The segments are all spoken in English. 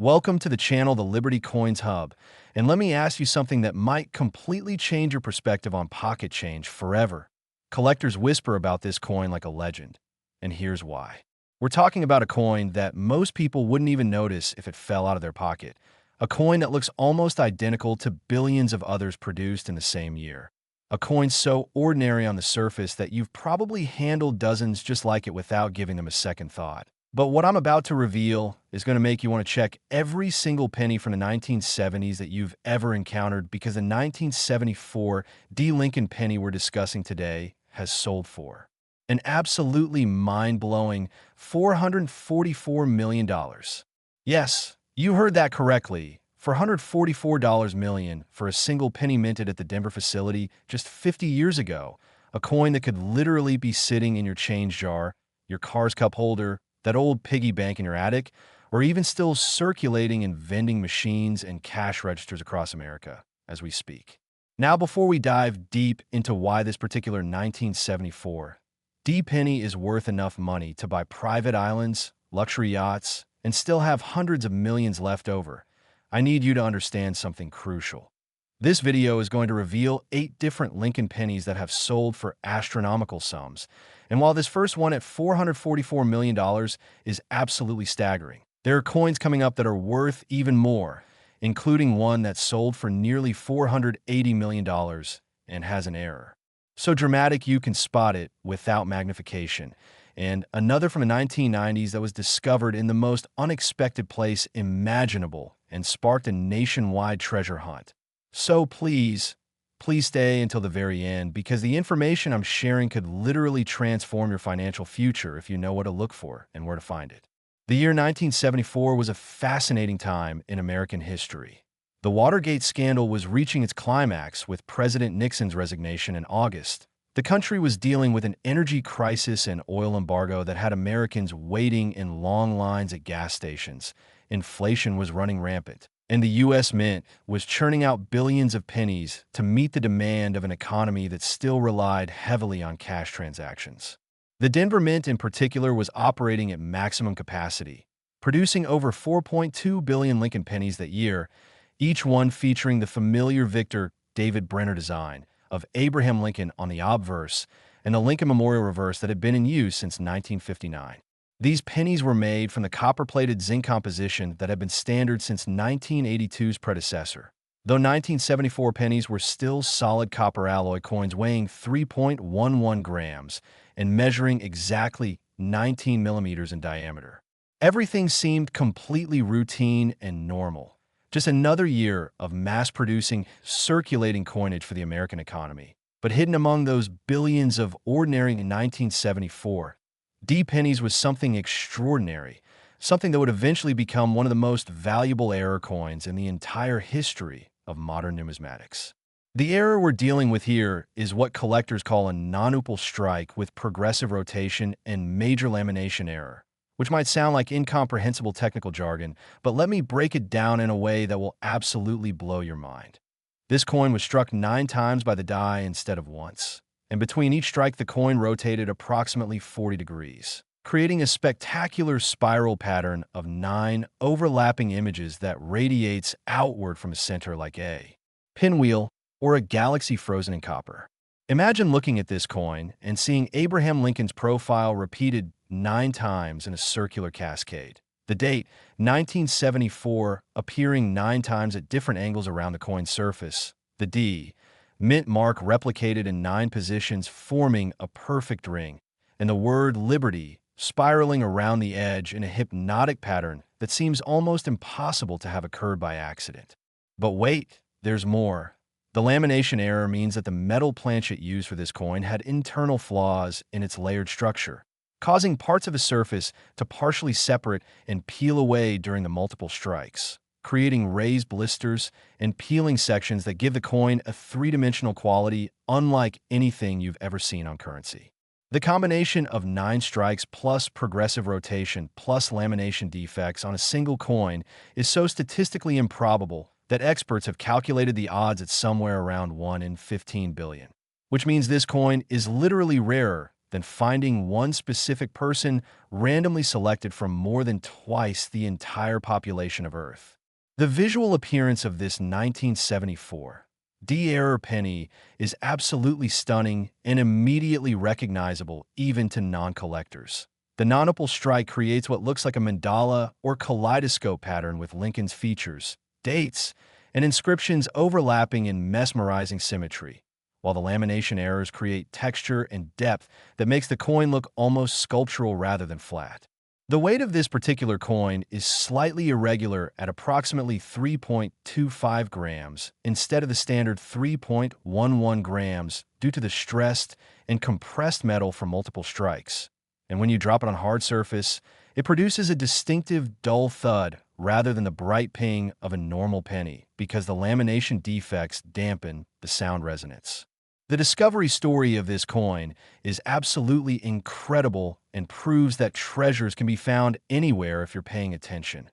Welcome to the channel, the Liberty Coins Hub, and let me ask you something that might completely change your perspective on pocket change forever. Collectors whisper about this coin like a legend, and here's why. We're talking about a coin that most people wouldn't even notice if it fell out of their pocket, a coin that looks almost identical to billions of others produced in the same year. A coin so ordinary on the surface that you've probably handled dozens just like it without giving them a second thought. But what I'm about to reveal is going to make you want to check every single penny from the 1970s that you've ever encountered, because the 1974 D. Lincoln penny we're discussing today has sold for an absolutely mind-blowing $444 million. Yes, you heard that correctly. $444 million for a single penny minted at the Denver facility just 50 years ago. A coin that could literally be sitting in your change jar, your car's cup holder, that old piggy bank in your attic, or even still circulating in vending machines and cash registers across America as we speak. Now, before we dive deep into why this particular 1974 D penny is worth enough money to buy private islands, luxury yachts, and still have hundreds of millions left over, I need you to understand something crucial. This video is going to reveal 8 different Lincoln pennies that have sold for astronomical sums. And while this first one at $444 million is absolutely staggering, there are coins coming up that are worth even more, including one that sold for nearly $480 million and has an error so dramatic you can spot it without magnification, and another from the 1990s that was discovered in the most unexpected place imaginable and sparked a nationwide treasure hunt. So please stay until the very end, because the information I'm sharing could literally transform your financial future if you know what to look for and where to find it. The year 1974 was a fascinating time in American history. The Watergate scandal was reaching its climax with President Nixon's resignation in August. The country was dealing with an energy crisis and oil embargo that had Americans waiting in long lines at gas stations. Inflation was running rampant, and the U.S. Mint was churning out billions of pennies to meet the demand of an economy that still relied heavily on cash transactions. The Denver Mint in particular was operating at maximum capacity, producing over 4.2 billion Lincoln pennies that year, each one featuring the familiar Victor David Brenner design of Abraham Lincoln on the obverse and the Lincoln Memorial reverse that had been in use since 1959. These pennies were made from the copper-plated zinc composition that had been standard since 1982's predecessor. Though 1974 pennies were still solid copper alloy coins weighing 3.11 grams and measuring exactly 19 millimeters in diameter. Everything seemed completely routine and normal. Just another year of mass-producing, circulating coinage for the American economy. But hidden among those billions of ordinary in 1974, D pennies was something extraordinary, something that would eventually become one of the most valuable error coins in the entire history of modern numismatics. The error we're dealing with here is what collectors call a nonuple strike with progressive rotation and major lamination error, which might sound like incomprehensible technical jargon, but let me break it down in a way that will absolutely blow your mind. This coin was struck 9 times by the die instead of once, and between each strike the coin rotated approximately 40 degrees, creating a spectacular spiral pattern of 9 overlapping images that radiates outward from a center like a pinwheel or a galaxy frozen in copper. Imagine looking at this coin and seeing Abraham Lincoln's profile repeated 9 times in a circular cascade. The date, 1974, appearing 9 times at different angles around the coin's surface. The D mint mark replicated in 9 positions, forming a perfect ring, and the word Liberty spiraling around the edge in a hypnotic pattern that seems almost impossible to have occurred by accident. But wait, there's more. The lamination error means that the metal planchet used for this coin had internal flaws in its layered structure, causing parts of the surface to partially separate and peel away during the multiple strikes, creating raised blisters and peeling sections that give the coin a 3-dimensional quality unlike anything you've ever seen on currency. The combination of 9 strikes plus progressive rotation plus lamination defects on a single coin is so statistically improbable that experts have calculated the odds at somewhere around 1 in 15 billion, which means this coin is literally rarer than finding one specific person randomly selected from more than twice the entire population of Earth. The visual appearance of this 1974 D-error penny is absolutely stunning and immediately recognizable even to non-collectors. The nonuple strike creates what looks like a mandala or kaleidoscope pattern with Lincoln's features, dates, and inscriptions overlapping in mesmerizing symmetry, while the lamination errors create texture and depth that makes the coin look almost sculptural rather than flat. The weight of this particular coin is slightly irregular at approximately 3.25 grams instead of the standard 3.11 grams due to the stressed and compressed metal from multiple strikes. And when you drop it on a hard surface, it produces a distinctive dull thud rather than the bright ping of a normal penny because the lamination defects dampen the sound resonance. The discovery story of this coin is absolutely incredible and proves that treasures can be found anywhere if you're paying attention.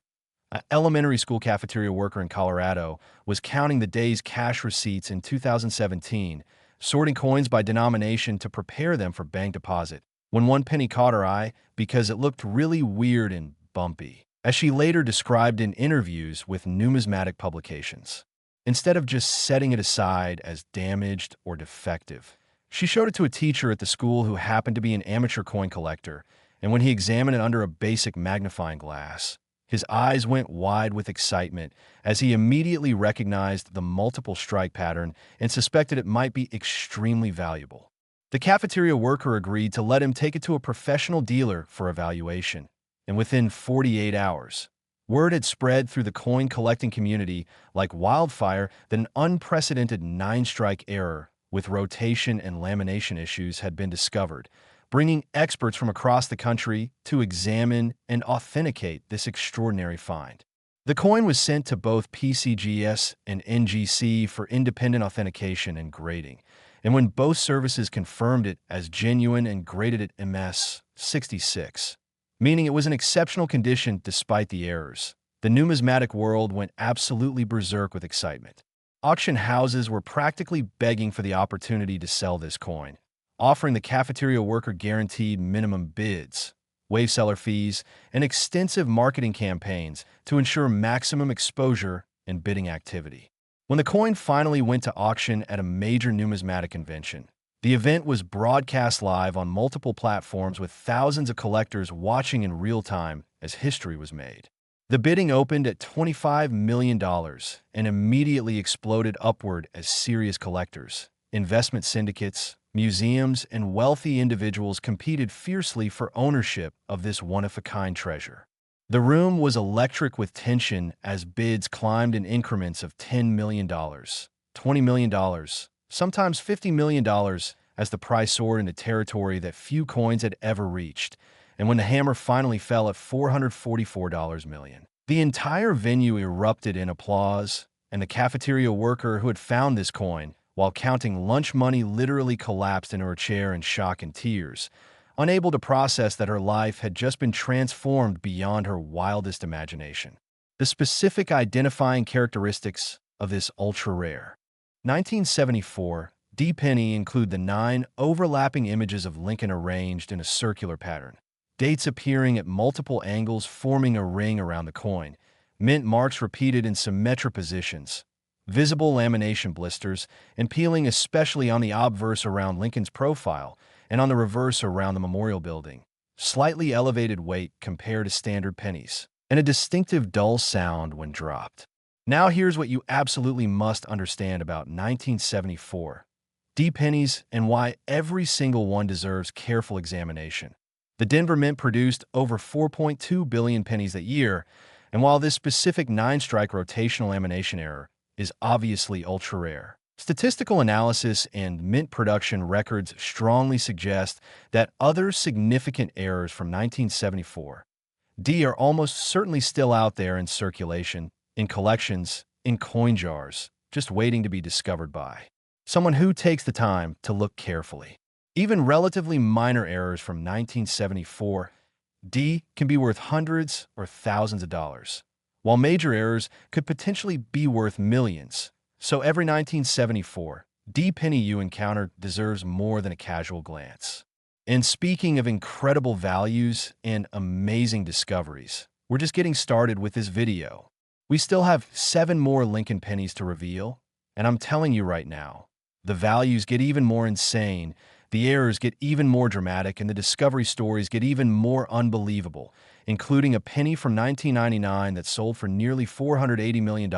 An elementary school cafeteria worker in Colorado was counting the day's cash receipts in 2017, sorting coins by denomination to prepare them for bank deposit, when one penny caught her eye because it looked really weird and bumpy, as she later described in interviews with numismatic publications. Instead of just setting it aside as damaged or defective, she showed it to a teacher at the school who happened to be an amateur coin collector, and when he examined it under a basic magnifying glass, his eyes went wide with excitement as he immediately recognized the multiple strike pattern and suspected it might be extremely valuable. The cafeteria worker agreed to let him take it to a professional dealer for evaluation, and within 48 hours, word had spread through the coin collecting community like wildfire that an unprecedented 9-strike error with rotation and lamination issues had been discovered, bringing experts from across the country to examine and authenticate this extraordinary find. The coin was sent to both PCGS and NGC for independent authentication and grading, and when both services confirmed it as genuine and graded it MS 66, meaning it was in exceptional condition despite the errors, the numismatic world went absolutely berserk with excitement. Auction houses were practically begging for the opportunity to sell this coin, offering the cafeteria worker guaranteed minimum bids, wave seller fees, and extensive marketing campaigns to ensure maximum exposure and bidding activity. When the coin finally went to auction at a major numismatic convention, the event was broadcast live on multiple platforms with thousands of collectors watching in real time as history was made. The bidding opened at $25 million and immediately exploded upward as serious collectors, investment syndicates, museums, and wealthy individuals competed fiercely for ownership of this one-of-a-kind treasure. The room was electric with tension as bids climbed in increments of $10 million, $20 million, sometimes $50 million as the price soared into territory that few coins had ever reached, and when the hammer finally fell at $444 million. The entire venue erupted in applause, and the cafeteria worker who had found this coin, while counting lunch money, literally collapsed into her chair in shock and tears, unable to process that her life had just been transformed beyond her wildest imagination. The specific identifying characteristics of this ultra-rare 1974 D penny include the 9 overlapping images of Lincoln arranged in a circular pattern, dates appearing at multiple angles forming a ring around the coin, mint marks repeated in symmetric positions, visible lamination blisters, and peeling especially on the obverse around Lincoln's profile and on the reverse around the memorial building, slightly elevated weight compared to standard pennies, and a distinctive dull sound when dropped. Now here's what you absolutely must understand about 1974 D pennies and why every single one deserves careful examination. The Denver Mint produced over 4.2 billion pennies that year, and while this specific 9-strike rotational lamination error is obviously ultra-rare, statistical analysis and mint production records strongly suggest that other significant errors from 1974 D are almost certainly still out there in circulation, in collections, in coin jars, just waiting to be discovered by someone who takes the time to look carefully. Even relatively minor errors from 1974 D can be worth hundreds or thousands of dollars, while major errors could potentially be worth millions. So every 1974 D penny you encounter deserves more than a casual glance. And speaking of incredible values and amazing discoveries, we're just getting started with this video. We still have 7 more Lincoln pennies to reveal, and I'm telling you right now, the values get even more insane, the errors get even more dramatic, and the discovery stories get even more unbelievable, including a penny from 1999 that sold for nearly $480 million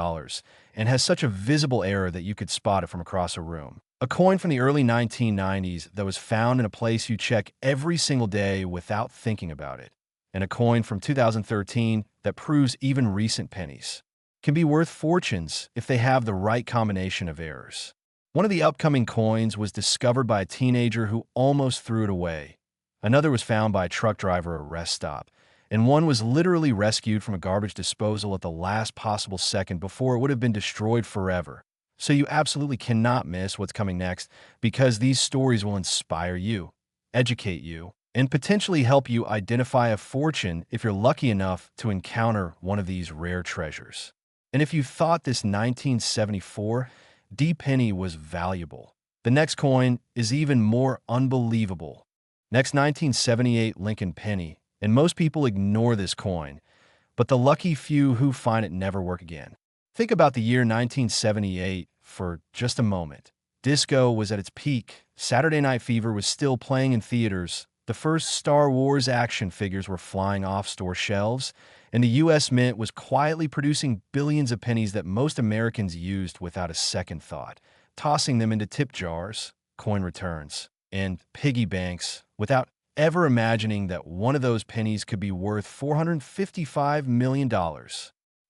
and has such a visible error that you could spot it from across a room. A coin from the early 1990s that was found in a place you check every single day without thinking about it. And a coin from 2013 that proves even recent pennies can be worth fortunes if they have the right combination of errors. One of the upcoming coins was discovered by a teenager who almost threw it away. Another was found by a truck driver at a rest stop. And one was literally rescued from a garbage disposal at the last possible second before it would have been destroyed forever. So you absolutely cannot miss what's coming next, because these stories will inspire you, educate you, and potentially help you identify a fortune if you're lucky enough to encounter one of these rare treasures. And if you thought this 1974 D penny was valuable, the next coin is even more unbelievable. Next, 1978 Lincoln penny, and most people ignore this coin, but the lucky few who find it never work again. Think about the year 1978 for just a moment. Disco was at its peak. Saturday Night Fever was still playing in theaters. The first Star Wars action figures were flying off store shelves, and the U.S. Mint was quietly producing billions of pennies that most Americans used without a second thought, tossing them into tip jars, coin returns, and piggy banks without ever imagining that one of those pennies could be worth $455 million.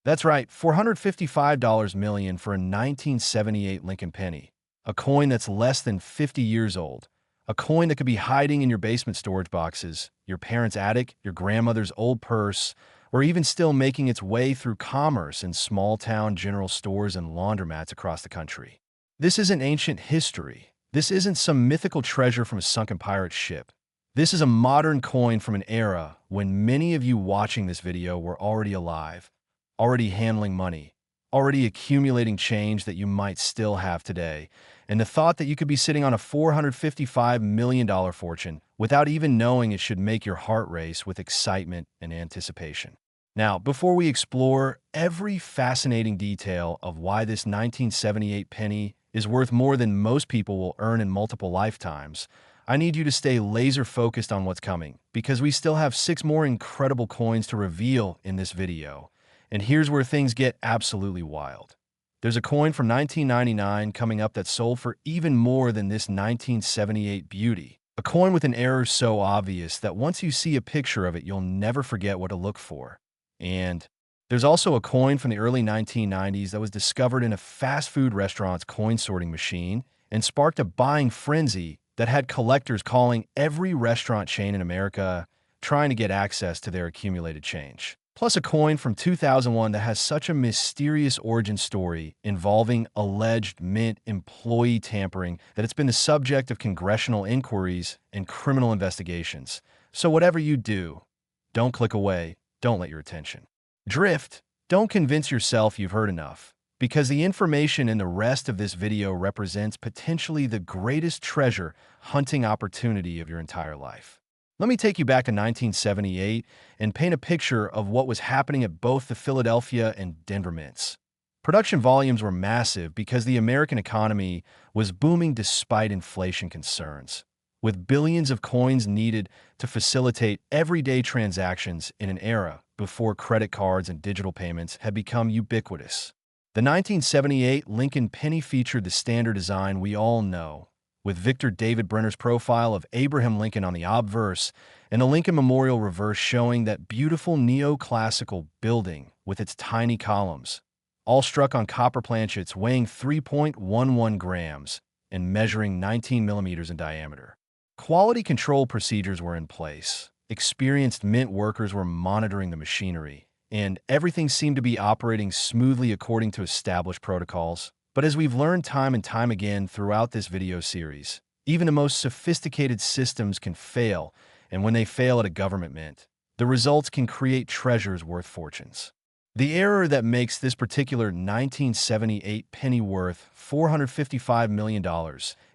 That's right, $455 million for a 1978 Lincoln penny, a coin that's less than 50 years old, a coin that could be hiding in your basement storage boxes, your parents' attic, your grandmother's old purse, or even still making its way through commerce in small-town general stores and laundromats across the country. This isn't ancient history. This isn't some mythical treasure from a sunken pirate ship. This is a modern coin from an era when many of you watching this video were already alive, already handling money, already accumulating change that you might still have today, and the thought that you could be sitting on a $455 million fortune without even knowing it should make your heart race with excitement and anticipation. Now, before we explore every fascinating detail of why this 1978 penny is worth more than most people will earn in multiple lifetimes, I need you to stay laser-focused on what's coming, because we still have 6 more incredible coins to reveal in this video. And here's where things get absolutely wild. There's a coin from 1999 coming up that sold for even more than this 1978 beauty. A coin with an error so obvious that once you see a picture of it, you'll never forget what to look for. And there's also a coin from the early 1990s that was discovered in a fast food restaurant's coin sorting machine and sparked a buying frenzy that had collectors calling every restaurant chain in America trying to get access to their accumulated change. Plus a coin from 2001 that has such a mysterious origin story involving alleged Mint employee tampering that it's been the subject of congressional inquiries and criminal investigations. So whatever you do, don't click away, don't let your attention drift. Don't convince yourself you've heard enough, because the information in the rest of this video represents potentially the greatest treasure hunting opportunity of your entire life. Let me take you back to 1978 and paint a picture of what was happening at both the Philadelphia and Denver mints. Production volumes were massive because the American economy was booming despite inflation concerns, with billions of coins needed to facilitate everyday transactions in an era before credit cards and digital payments had become ubiquitous. The 1978 Lincoln penny featured the standard design we all know, with Victor David Brenner's profile of Abraham Lincoln on the obverse and the Lincoln Memorial reverse showing that beautiful neoclassical building with its tiny columns, all struck on copper planchets weighing 3.11 grams and measuring 19 millimeters in diameter. Quality control procedures were in place. Experienced mint workers were monitoring the machinery, and everything seemed to be operating smoothly according to established protocols. But as we've learned time and time again throughout this video series, even the most sophisticated systems can fail, and when they fail at a government mint, the results can create treasures worth fortunes. The error that makes this particular 1978 penny worth $455 million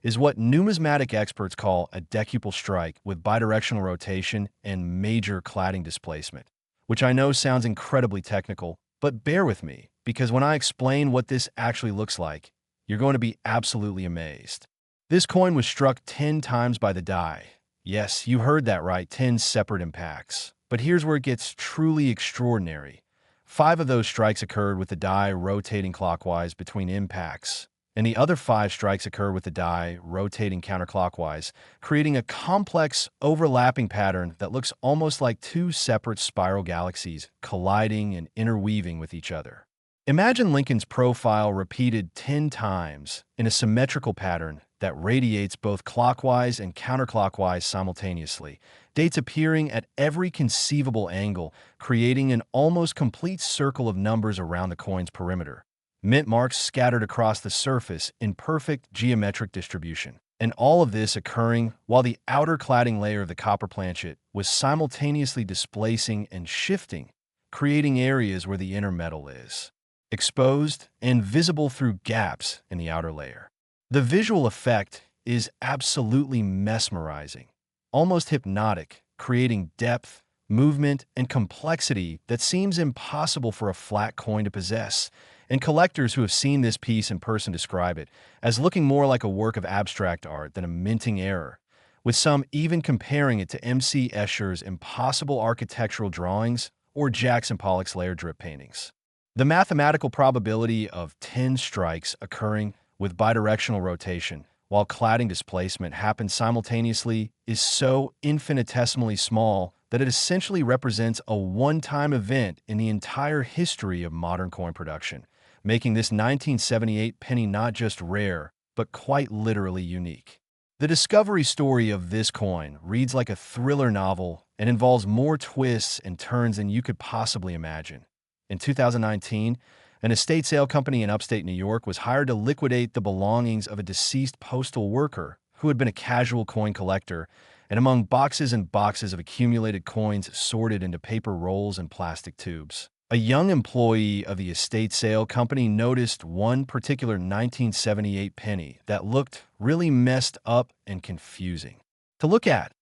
is what numismatic experts call a decuple strike with bidirectional rotation and major cladding displacement, which I know sounds incredibly technical, but bear with me, because when I explain what this actually looks like, you're going to be absolutely amazed. This coin was struck 10 times by the die. Yes, you heard that right, 10 separate impacts. But here's where it gets truly extraordinary. 5 of those strikes occurred with the die rotating clockwise between impacts, and the other 5 strikes occurred with the die rotating counterclockwise, creating a complex, overlapping pattern that looks almost like 2 separate spiral galaxies colliding and interweaving with each other. Imagine Lincoln's profile repeated 10 times in a symmetrical pattern that radiates both clockwise and counterclockwise simultaneously, dates appearing at every conceivable angle, creating an almost complete circle of numbers around the coin's perimeter. Mint marks scattered across the surface in perfect geometric distribution. And all of this occurring while the outer cladding layer of the copper planchet was simultaneously displacing and shifting, creating areas where the inner metal is exposed and visible through gaps in the outer layer. The visual effect is absolutely mesmerizing, almost hypnotic, creating depth, movement, and complexity that seems impossible for a flat coin to possess. And collectors who have seen this piece in person describe it as looking more like a work of abstract art than a minting error, with some even comparing it to M.C. Escher's impossible architectural drawings or Jackson Pollock's layer drip paintings. The mathematical probability of 10 strikes occurring with bidirectional rotation while cladding displacement happens simultaneously is so infinitesimally small that it essentially represents a one-time event in the entire history of modern coin production, making this 1978 penny not just rare, but quite literally unique. The discovery story of this coin reads like a thriller novel and involves more twists and turns than you could possibly imagine. In 2019, an estate sale company in upstate New York was hired to liquidate the belongings of a deceased postal worker who had been a casual coin collector, and among boxes and boxes of accumulated coins sorted into paper rolls and plastic tubes, a young employee of the estate sale company noticed one particular 1978 penny that looked really messed up and confusing to look at,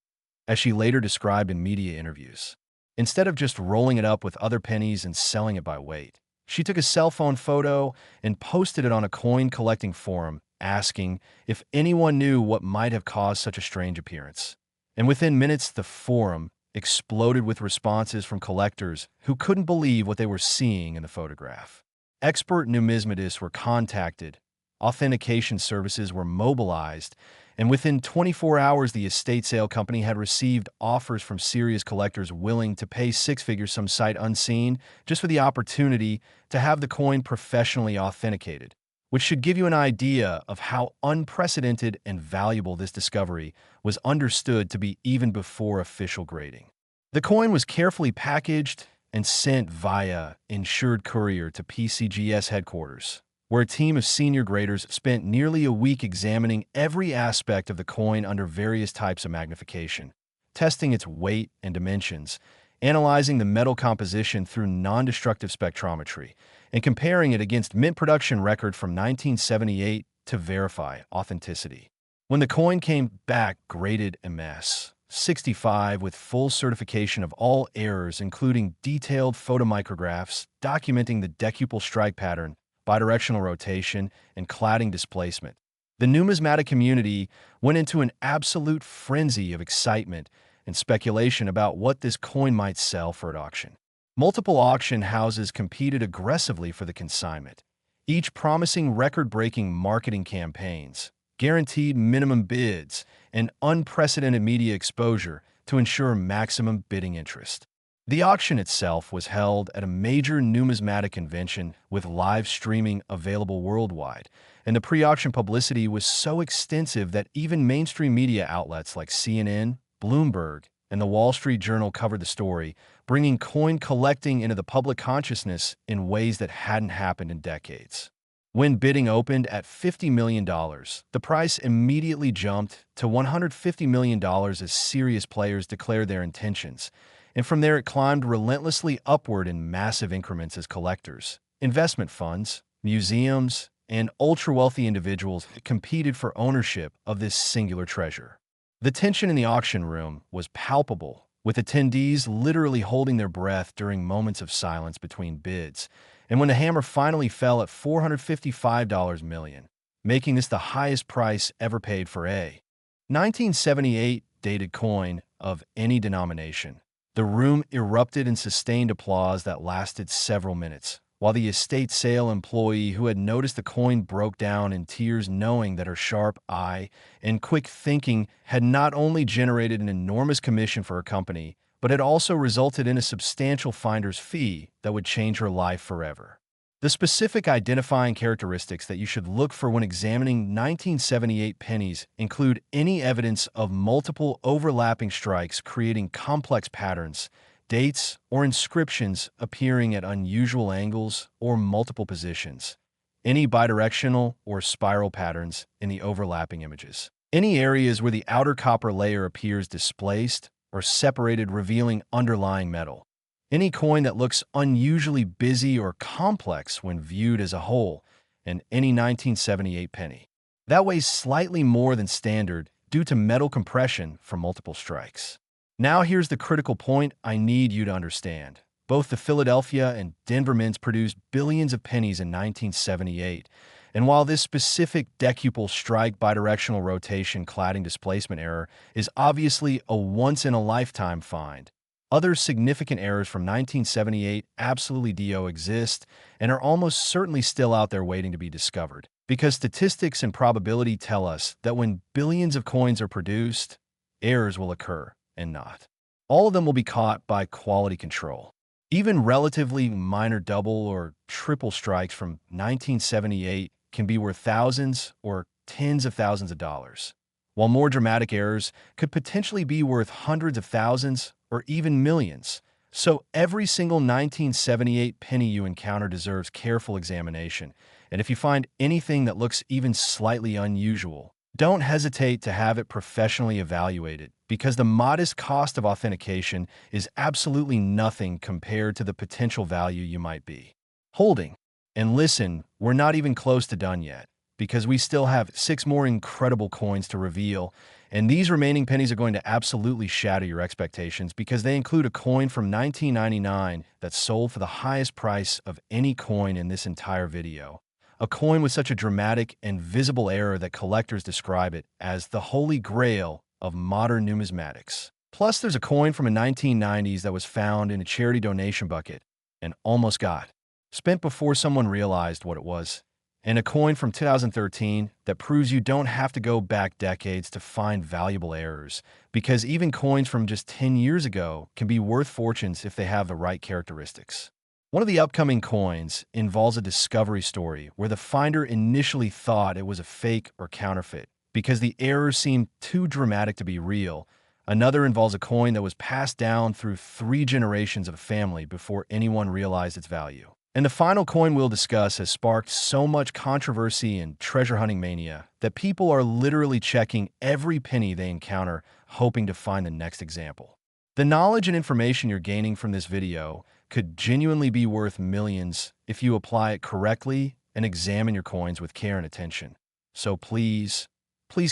as she later described in media interviews. Instead of just rolling it up with other pennies and selling it by weight, she took a cell phone photo and posted it on a coin collecting forum, asking if anyone knew what might have caused such a strange appearance. And within minutes, the forum exploded with responses from collectors who couldn't believe what they were seeing in the photograph. Expert numismatists were contacted, authentication services were mobilized, and within 24 hours, the estate sale company had received offers from serious collectors willing to pay 6 figures some sight unseen just for the opportunity to have the coin professionally authenticated, which should give you an idea of how unprecedented and valuable this discovery was understood to be even before official grading. The coin was carefully packaged and sent via insured courier to PCGS headquarters, where a team of senior graders spent nearly a week examining every aspect of the coin under various types of magnification, testing its weight and dimensions, analyzing the metal composition through non-destructive spectrometry, and comparing it against mint production record from 1978 to verify authenticity. When the coin came back graded MS 65 with full certification of all errors, including detailed photomicrographs documenting the decuple strike pattern, bidirectional rotation, and cladding displacement, the numismatic community went into an absolute frenzy of excitement and speculation about what this coin might sell for at auction. Multiple auction houses competed aggressively for the consignment, each promising record-breaking marketing campaigns, guaranteed minimum bids, and unprecedented media exposure to ensure maximum bidding interest. The auction itself was held at a major numismatic convention with live streaming available worldwide, and the pre-auction publicity was so extensive that even mainstream media outlets like CNN, Bloomberg, and the Wall Street Journal covered the story, bringing coin collecting into the public consciousness in ways that hadn't happened in decades. When bidding opened at $50 million, the price immediately jumped to $150 million as serious players declared their intentions, and from there it climbed relentlessly upward in massive increments as collectors, investment funds, museums, and ultra-wealthy individuals competed for ownership of this singular treasure. The tension in the auction room was palpable, with attendees literally holding their breath during moments of silence between bids, and when the hammer finally fell at $455 million, making this the highest price ever paid for a 1978 dated coin of any denomination. The room erupted in sustained applause that lasted several minutes, while the estate sale employee who had noticed the coin broke down in tears, knowing that her sharp eye and quick thinking had not only generated an enormous commission for her company, but had also resulted in a substantial finder's fee that would change her life forever. The specific identifying characteristics that you should look for when examining 1978 pennies include any evidence of multiple overlapping strikes creating complex patterns, dates or inscriptions appearing at unusual angles or multiple positions, any bidirectional or spiral patterns in the overlapping images, any areas where the outer copper layer appears displaced or separated revealing underlying metal, any coin that looks unusually busy or complex when viewed as a whole, and any 1978 penny that weighs slightly more than standard due to metal compression from multiple strikes. Now here's the critical point I need you to understand. Both the Philadelphia and Denver mints produced billions of pennies in 1978, and while this specific decuple strike bidirectional rotation cladding displacement error is obviously a once-in-a-lifetime find, other significant errors from 1978 absolutely do exist and are almost certainly still out there waiting to be discovered, because statistics and probability tell us that when billions of coins are produced, errors will occur, and not all of them will be caught by quality control. Even relatively minor double or triple strikes from 1978 can be worth thousands or tens of thousands of dollars, while more dramatic errors could potentially be worth hundreds of thousands or even millions. So every single 1978 penny you encounter deserves careful examination, and if you find anything that looks even slightly unusual, don't hesitate to have it professionally evaluated, because the modest cost of authentication is absolutely nothing compared to the potential value you might be holding. And listen, we're not even close to done yet, because we still have 6 more incredible coins to reveal, and these remaining pennies are going to absolutely shatter your expectations, because they include a coin from 1999 that sold for the highest price of any coin in this entire video. A coin with such a dramatic and visible error that collectors describe it as the holy grail of modern numismatics. Plus, there's a coin from the 1990s that was found in a charity donation bucket and almost got spent before someone realized what it was, and a coin from 2013 that proves you don't have to go back decades to find valuable errors, because even coins from just 10 years ago can be worth fortunes if they have the right characteristics. One of the upcoming coins involves a discovery story where the finder initially thought it was a fake or counterfeit because the errors seemed too dramatic to be real. Another involves a coin that was passed down through 3 generations of a family before anyone realized its value. And the final coin we'll discuss has sparked so much controversy and treasure hunting mania that people are literally checking every penny they encounter, hoping to find the next example. The knowledge and information you're gaining from this video could genuinely be worth millions if you apply it correctly and examine your coins with care and attention. So please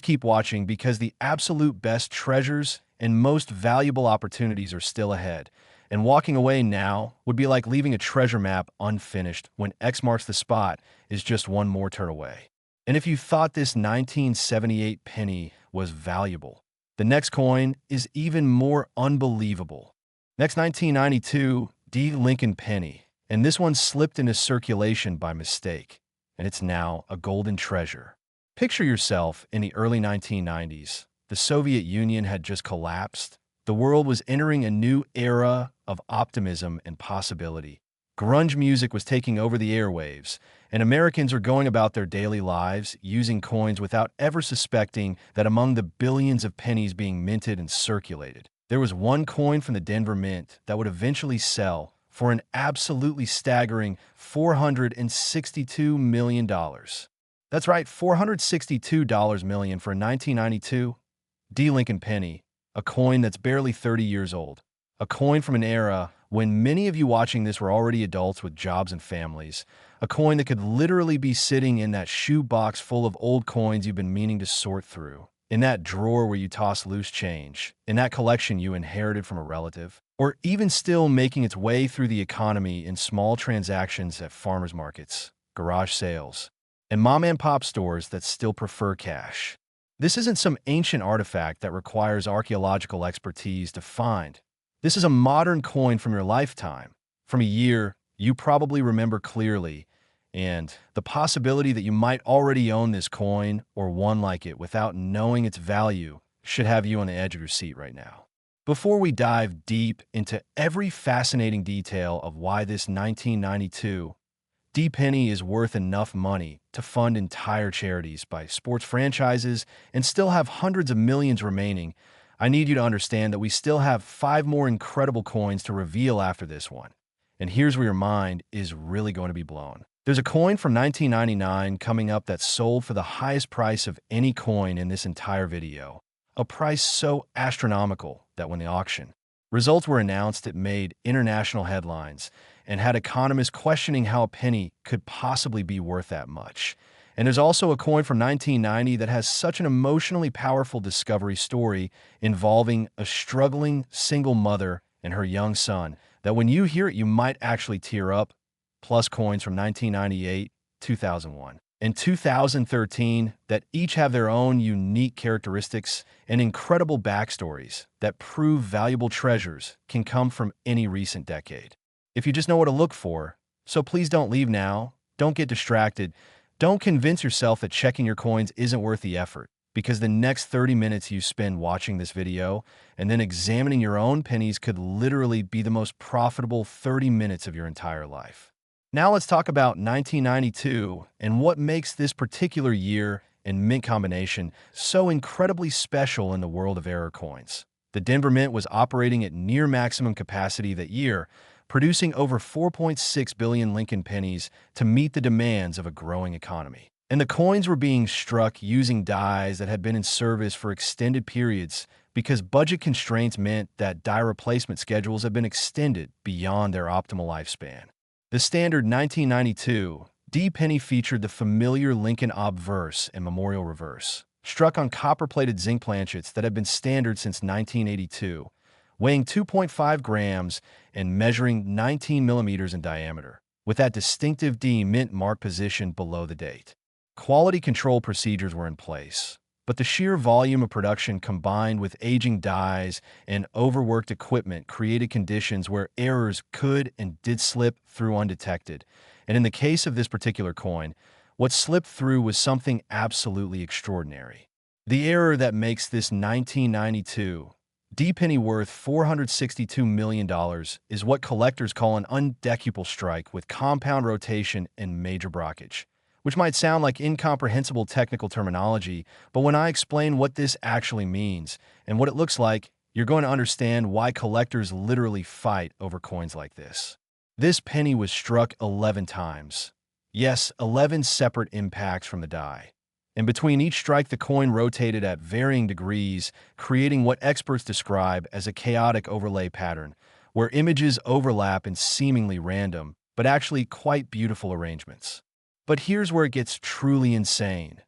keep watching, because the absolute best treasures and most valuable opportunities are still ahead. And walking away now would be like leaving a treasure map unfinished when X marks the spot is just one more turn away. And if you thought this 1978 penny was valuable, the next coin is even more unbelievable. Next, 1992 D. Lincoln penny, and this one slipped into circulation by mistake, and it's now a golden treasure. Picture yourself in the early 1990s. The Soviet Union had just collapsed. The world was entering a new era of optimism and possibility. Grunge music was taking over the airwaves, and Americans were going about their daily lives using coins without ever suspecting that among the billions of pennies being minted and circulated, there was one coin from the Denver Mint that would eventually sell for an absolutely staggering $462 million. That's right, $462 million for a 1992 D. Lincoln penny, a coin that's barely 30 years old. A coin from an era when many of you watching this were already adults with jobs and families. A coin that could literally be sitting in that shoe box full of old coins you've been meaning to sort through. In that drawer where you toss loose change. In that collection you inherited from a relative. Or even still making its way through the economy in small transactions at farmers markets, garage sales, and mom-and-pop stores that still prefer cash. This isn't some ancient artifact that requires archaeological expertise to find. This is a modern coin from your lifetime, from a year you probably remember clearly, and the possibility that you might already own this coin or one like it without knowing its value should have you on the edge of your seat right now. Before we dive deep into every fascinating detail of why this 1992 D-Penny is worth enough money to fund entire charities by sports franchises and still have hundreds of millions remaining, I need you to understand that we still have 5 more incredible coins to reveal after this one. And here's where your mind is really going to be blown. There's a coin from 1999 coming up that sold for the highest price of any coin in this entire video. A price so astronomical that when the auction results were announced, it made international headlines and had economists questioning how a penny could possibly be worth that much. And there's also a coin from 1990 that has such an emotionally powerful discovery story involving a struggling single mother and her young son that when you hear it, you might actually tear up, plus coins from 1998, 2001, and 2013 that each have their own unique characteristics and incredible backstories that prove valuable treasures can come from any recent decade. If you just know what to look for, so please don't leave now, don't get distracted, don't convince yourself that checking your coins isn't worth the effort, because the next 30 minutes you spend watching this video and then examining your own pennies could literally be the most profitable 30 minutes of your entire life. Now let's talk about 1992 and what makes this particular year and mint combination so incredibly special in the world of error coins. The Denver Mint was operating at near maximum capacity that year, producing over 4.6 billion Lincoln pennies to meet the demands of a growing economy. And the coins were being struck using dies that had been in service for extended periods because budget constraints meant that die replacement schedules had been extended beyond their optimal lifespan. The standard 1992 D-Penny featured the familiar Lincoln obverse and memorial reverse, struck on copper-plated zinc planchets that had been standard since 1982, weighing 2.5 grams and measuring 19 millimeters in diameter, with that distinctive D mint mark positioned below the date. Quality control procedures were in place, but the sheer volume of production combined with aging dies and overworked equipment created conditions where errors could and did slip through undetected. And in the case of this particular coin, what slipped through was something absolutely extraordinary. The error that makes this 1992 D-Penny worth $462 million is what collectors call an undecuple strike with compound rotation and major brockage, which might sound like incomprehensible technical terminology, but when I explain what this actually means and what it looks like, you're going to understand why collectors literally fight over coins like this. This penny was struck 11 times. Yes, 11 separate impacts from the die. And between each strike, the coin rotated at varying degrees, creating what experts describe as a chaotic overlay pattern, where images overlap in seemingly random, but actually quite beautiful arrangements. But here's where it gets truly insane.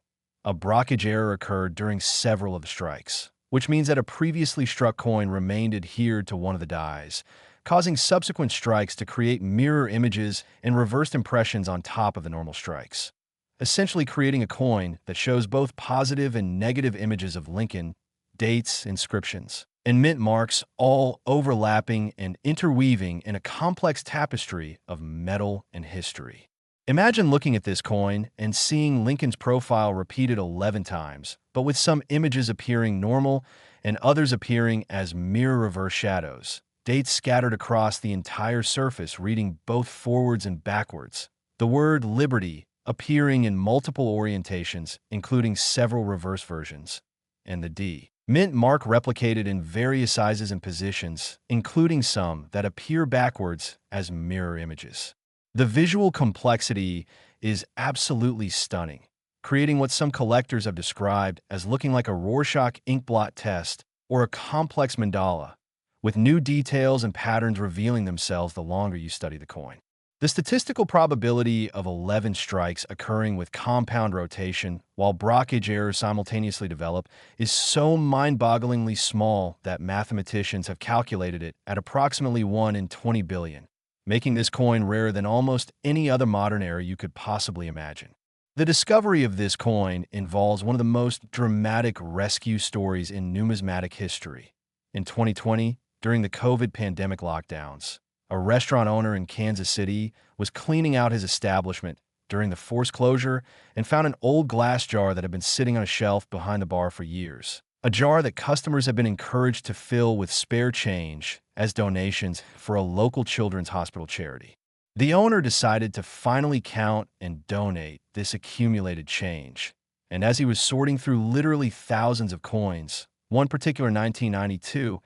A brockage error occurred during several of the strikes, which means that a previously struck coin remained adhered to one of the dies, causing subsequent strikes to create mirror images and reversed impressions on top of the normal strikes, essentially creating a coin that shows both positive and negative images of Lincoln, dates, inscriptions, and mint marks all overlapping and interweaving in a complex tapestry of metal and history. Imagine looking at this coin and seeing Lincoln's profile repeated 11 times, but with some images appearing normal and others appearing as mirror reverse shadows, dates scattered across the entire surface reading both forwards and backwards, the word liberty appearing in multiple orientations, including several reverse versions, and the D mint mark replicated in various sizes and positions, including some that appear backwards as mirror images. The visual complexity is absolutely stunning, creating what some collectors have described as looking like a Rorschach ink blot test or a complex mandala, with new details and patterns revealing themselves the longer you study the coin. The statistical probability of 11 strikes occurring with compound rotation while brockage errors simultaneously develop is so mind-bogglingly small that mathematicians have calculated it at approximately 1 in 20 billion, making this coin rarer than almost any other modern error you could possibly imagine. The discovery of this coin involves one of the most dramatic rescue stories in numismatic history. In 2020, during the COVID pandemic lockdowns, a restaurant owner in Kansas City was cleaning out his establishment during the forced closure and found an old glass jar that had been sitting on a shelf behind the bar for years. A jar that customers have been encouraged to fill with spare change as donations for a local children's hospital charity. The owner decided to finally count and donate this accumulated change. And as he was sorting through literally thousands of coins, one particular 1992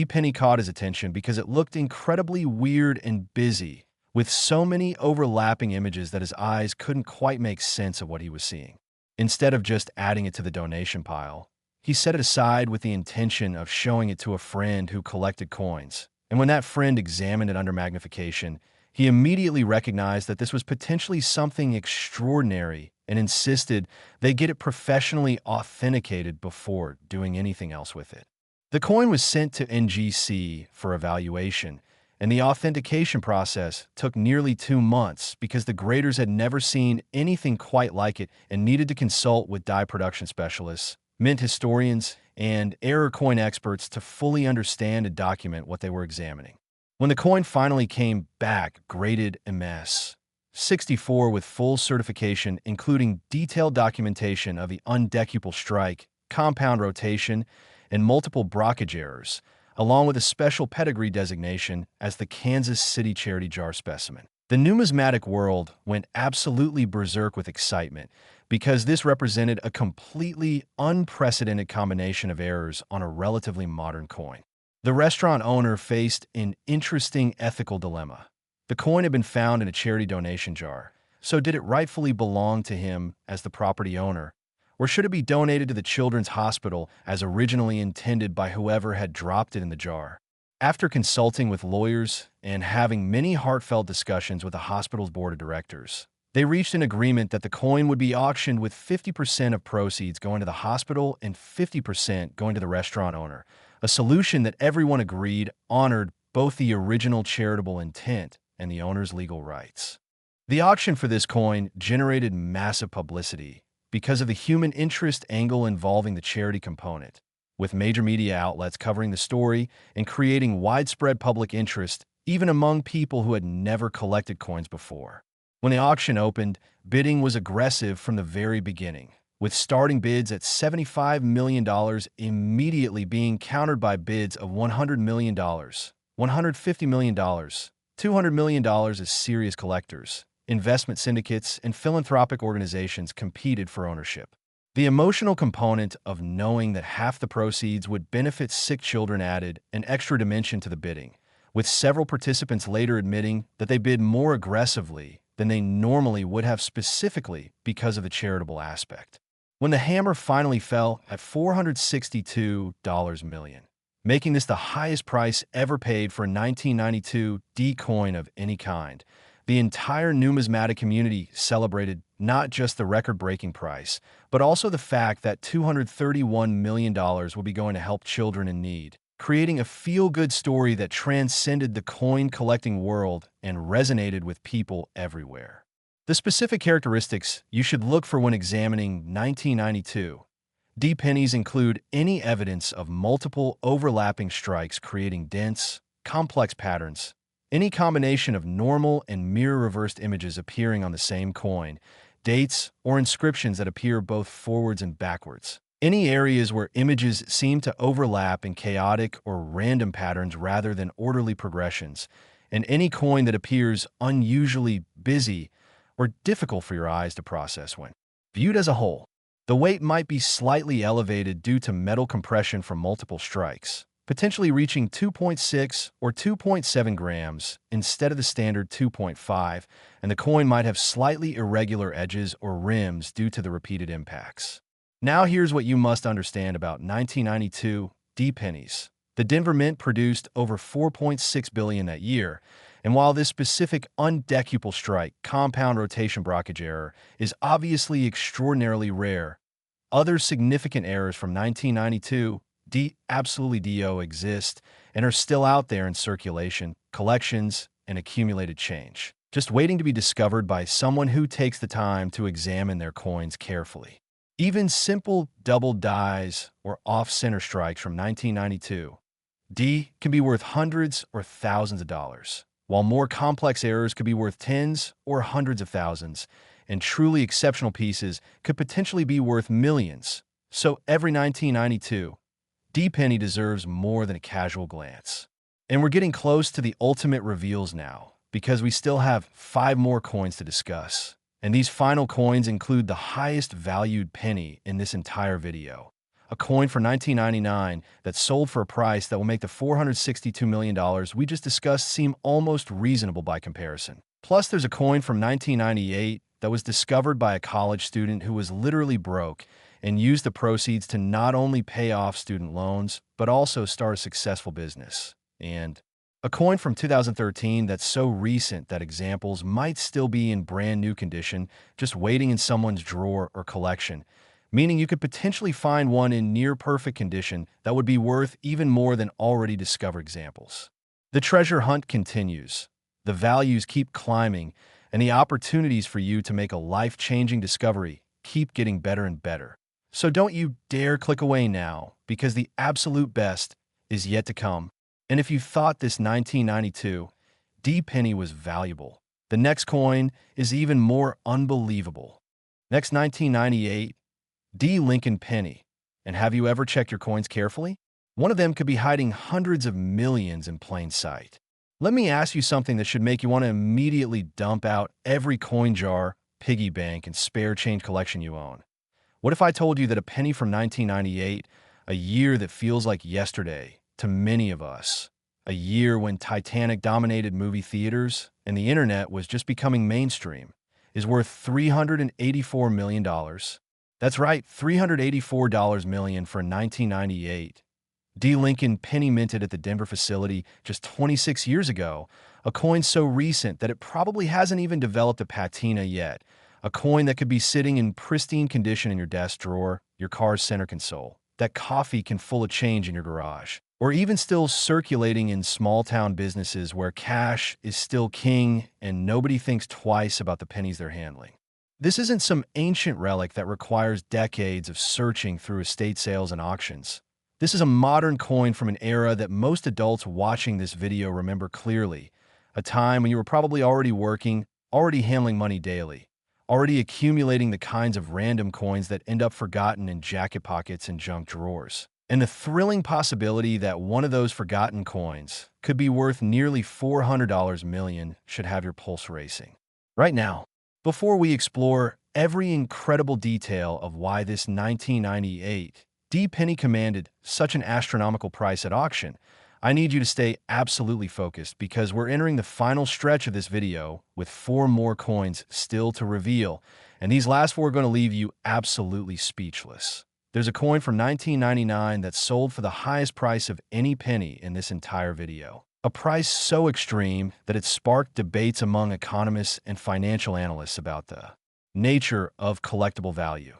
penny caught his attention because it looked incredibly weird and busy, with so many overlapping images that his eyes couldn't quite make sense of what he was seeing. Instead of just adding it to the donation pile, he set it aside with the intention of showing it to a friend who collected coins. And when that friend examined it under magnification, he immediately recognized that this was potentially something extraordinary and insisted they get it professionally authenticated before doing anything else with it. The coin was sent to NGC for evaluation, and the authentication process took nearly 2 months because the graders had never seen anything quite like it and needed to consult with die production specialists, mint historians, and error coin experts to fully understand and document what they were examining. When the coin finally came back graded MS 64 with full certification, including detailed documentation of the undecuple strike, compound rotation, and multiple brockage errors, along with a special pedigree designation as the Kansas City Charity Jar specimen. The numismatic world went absolutely berserk with excitement because this represented a completely unprecedented combination of errors on a relatively modern coin. The restaurant owner faced an interesting ethical dilemma. The coin had been found in a charity donation jar, so did it rightfully belong to him as the property owner? Or should it be donated to the children's hospital as originally intended by whoever had dropped it in the jar? After consulting with lawyers and having many heartfelt discussions with the hospital's board of directors, they reached an agreement that the coin would be auctioned with 50% of proceeds going to the hospital and 50% going to the restaurant owner, a solution that everyone agreed honored both the original charitable intent and the owner's legal rights. The auction for this coin generated massive publicity because of the human interest angle involving the charity component, with major media outlets covering the story and creating widespread public interest even among people who had never collected coins before. When the auction opened, bidding was aggressive from the very beginning, with starting bids at $75 million immediately being countered by bids of $100 million, $150 million, $200 million as serious collectors, investment syndicates, and philanthropic organizations competed for ownership. The emotional component of knowing that half the proceeds would benefit sick children added an extra dimension to the bidding, with several participants later admitting that they bid more aggressively than they normally would have specifically because of the charitable aspect. When the hammer finally fell at $462 million, making this the highest price ever paid for a 1992 D coin of any kind, the entire numismatic community celebrated not just the record-breaking price, but also the fact that $231 million will be going to help children in need, creating a feel-good story that transcended the coin-collecting world and resonated with people everywhere. The specific characteristics you should look for when examining 1992 D pennies include any evidence of multiple overlapping strikes creating dense, complex patterns, any combination of normal and mirror-reversed images appearing on the same coin, dates, or inscriptions that appear both forwards and backwards. Any areas where images seem to overlap in chaotic or random patterns rather than orderly progressions, and any coin that appears unusually busy or difficult for your eyes to process when viewed as a whole. The weight might be slightly elevated due to metal compression from multiple strikes, potentially reaching 2.6 or 2.7 grams instead of the standard 2.5, and the coin might have slightly irregular edges or rims due to the repeated impacts. Now here's what you must understand about 1992 D pennies. The Denver Mint produced over 4.6 billion that year, and while this specific undecuple strike, compound rotation brockage error, is obviously extraordinarily rare, other significant errors from 1992, absolutely DO, exist and are still out there in circulation, collections, and accumulated change, just waiting to be discovered by someone who takes the time to examine their coins carefully. Even simple double dies or off-center strikes from 1992, can be worth hundreds or thousands of dollars, while more complex errors could be worth tens or hundreds of thousands, and truly exceptional pieces could potentially be worth millions. So every 1992, penny deserves more than a casual glance. And we're getting close to the ultimate reveals now, because we still have 5 more coins to discuss. And these final coins include the highest valued penny in this entire video. A coin for $19.99 that sold for a price that will make the $462 million we just discussed seem almost reasonable by comparison. Plus, there's a coin from 1998 that was discovered by a college student who was literally broke and used the proceeds to not only pay off student loans, but also start a successful business. And a coin from 2013 that's so recent that examples might still be in brand new condition, just waiting in someone's drawer or collection, meaning you could potentially find one in near-perfect condition that would be worth even more than already discovered examples. The treasure hunt continues. The values keep climbing, and the opportunities for you to make a life-changing discovery keep getting better and better. So don't you dare click away now, because the absolute best is yet to come. And if you thought this 1992 penny was valuable, the next coin is even more unbelievable. Next, 1998 Lincoln penny. And have you ever checked your coins carefully? One of them could be hiding hundreds of millions in plain sight. Let me ask you something that should make you want to immediately dump out every coin jar, piggy bank, and spare change collection you own. What if I told you that a penny from 1998, a year that feels like yesterday to many of us, a year when Titanic dominated movie theaters and the internet was just becoming mainstream, is worth $384 million? That's right, $384 million for 1998. Lincoln penny minted at the Denver facility just 26 years ago, a coin so recent that it probably hasn't even developed a patina yet, a coin that could be sitting in pristine condition in your desk drawer, your car's center console, that coffee can full of change in your garage, or even still circulating in small-town businesses where cash is still king and nobody thinks twice about the pennies they're handling. This isn't some ancient relic that requires decades of searching through estate sales and auctions. This is a modern coin from an era that most adults watching this video remember clearly, a time when you were probably already working, already handling money daily, already accumulating the kinds of random coins that end up forgotten in jacket pockets and junk drawers. And the thrilling possibility that one of those forgotten coins could be worth nearly $400 million should have your pulse racing. Right now, before we explore every incredible detail of why this 1998 penny commanded such an astronomical price at auction, I need you to stay absolutely focused because we're entering the final stretch of this video with 4 more coins still to reveal, and these last 4 are going to leave you absolutely speechless. There's a coin from 1999 that sold for the highest price of any penny in this entire video. A price so extreme that it sparked debates among economists and financial analysts about the nature of collectible value.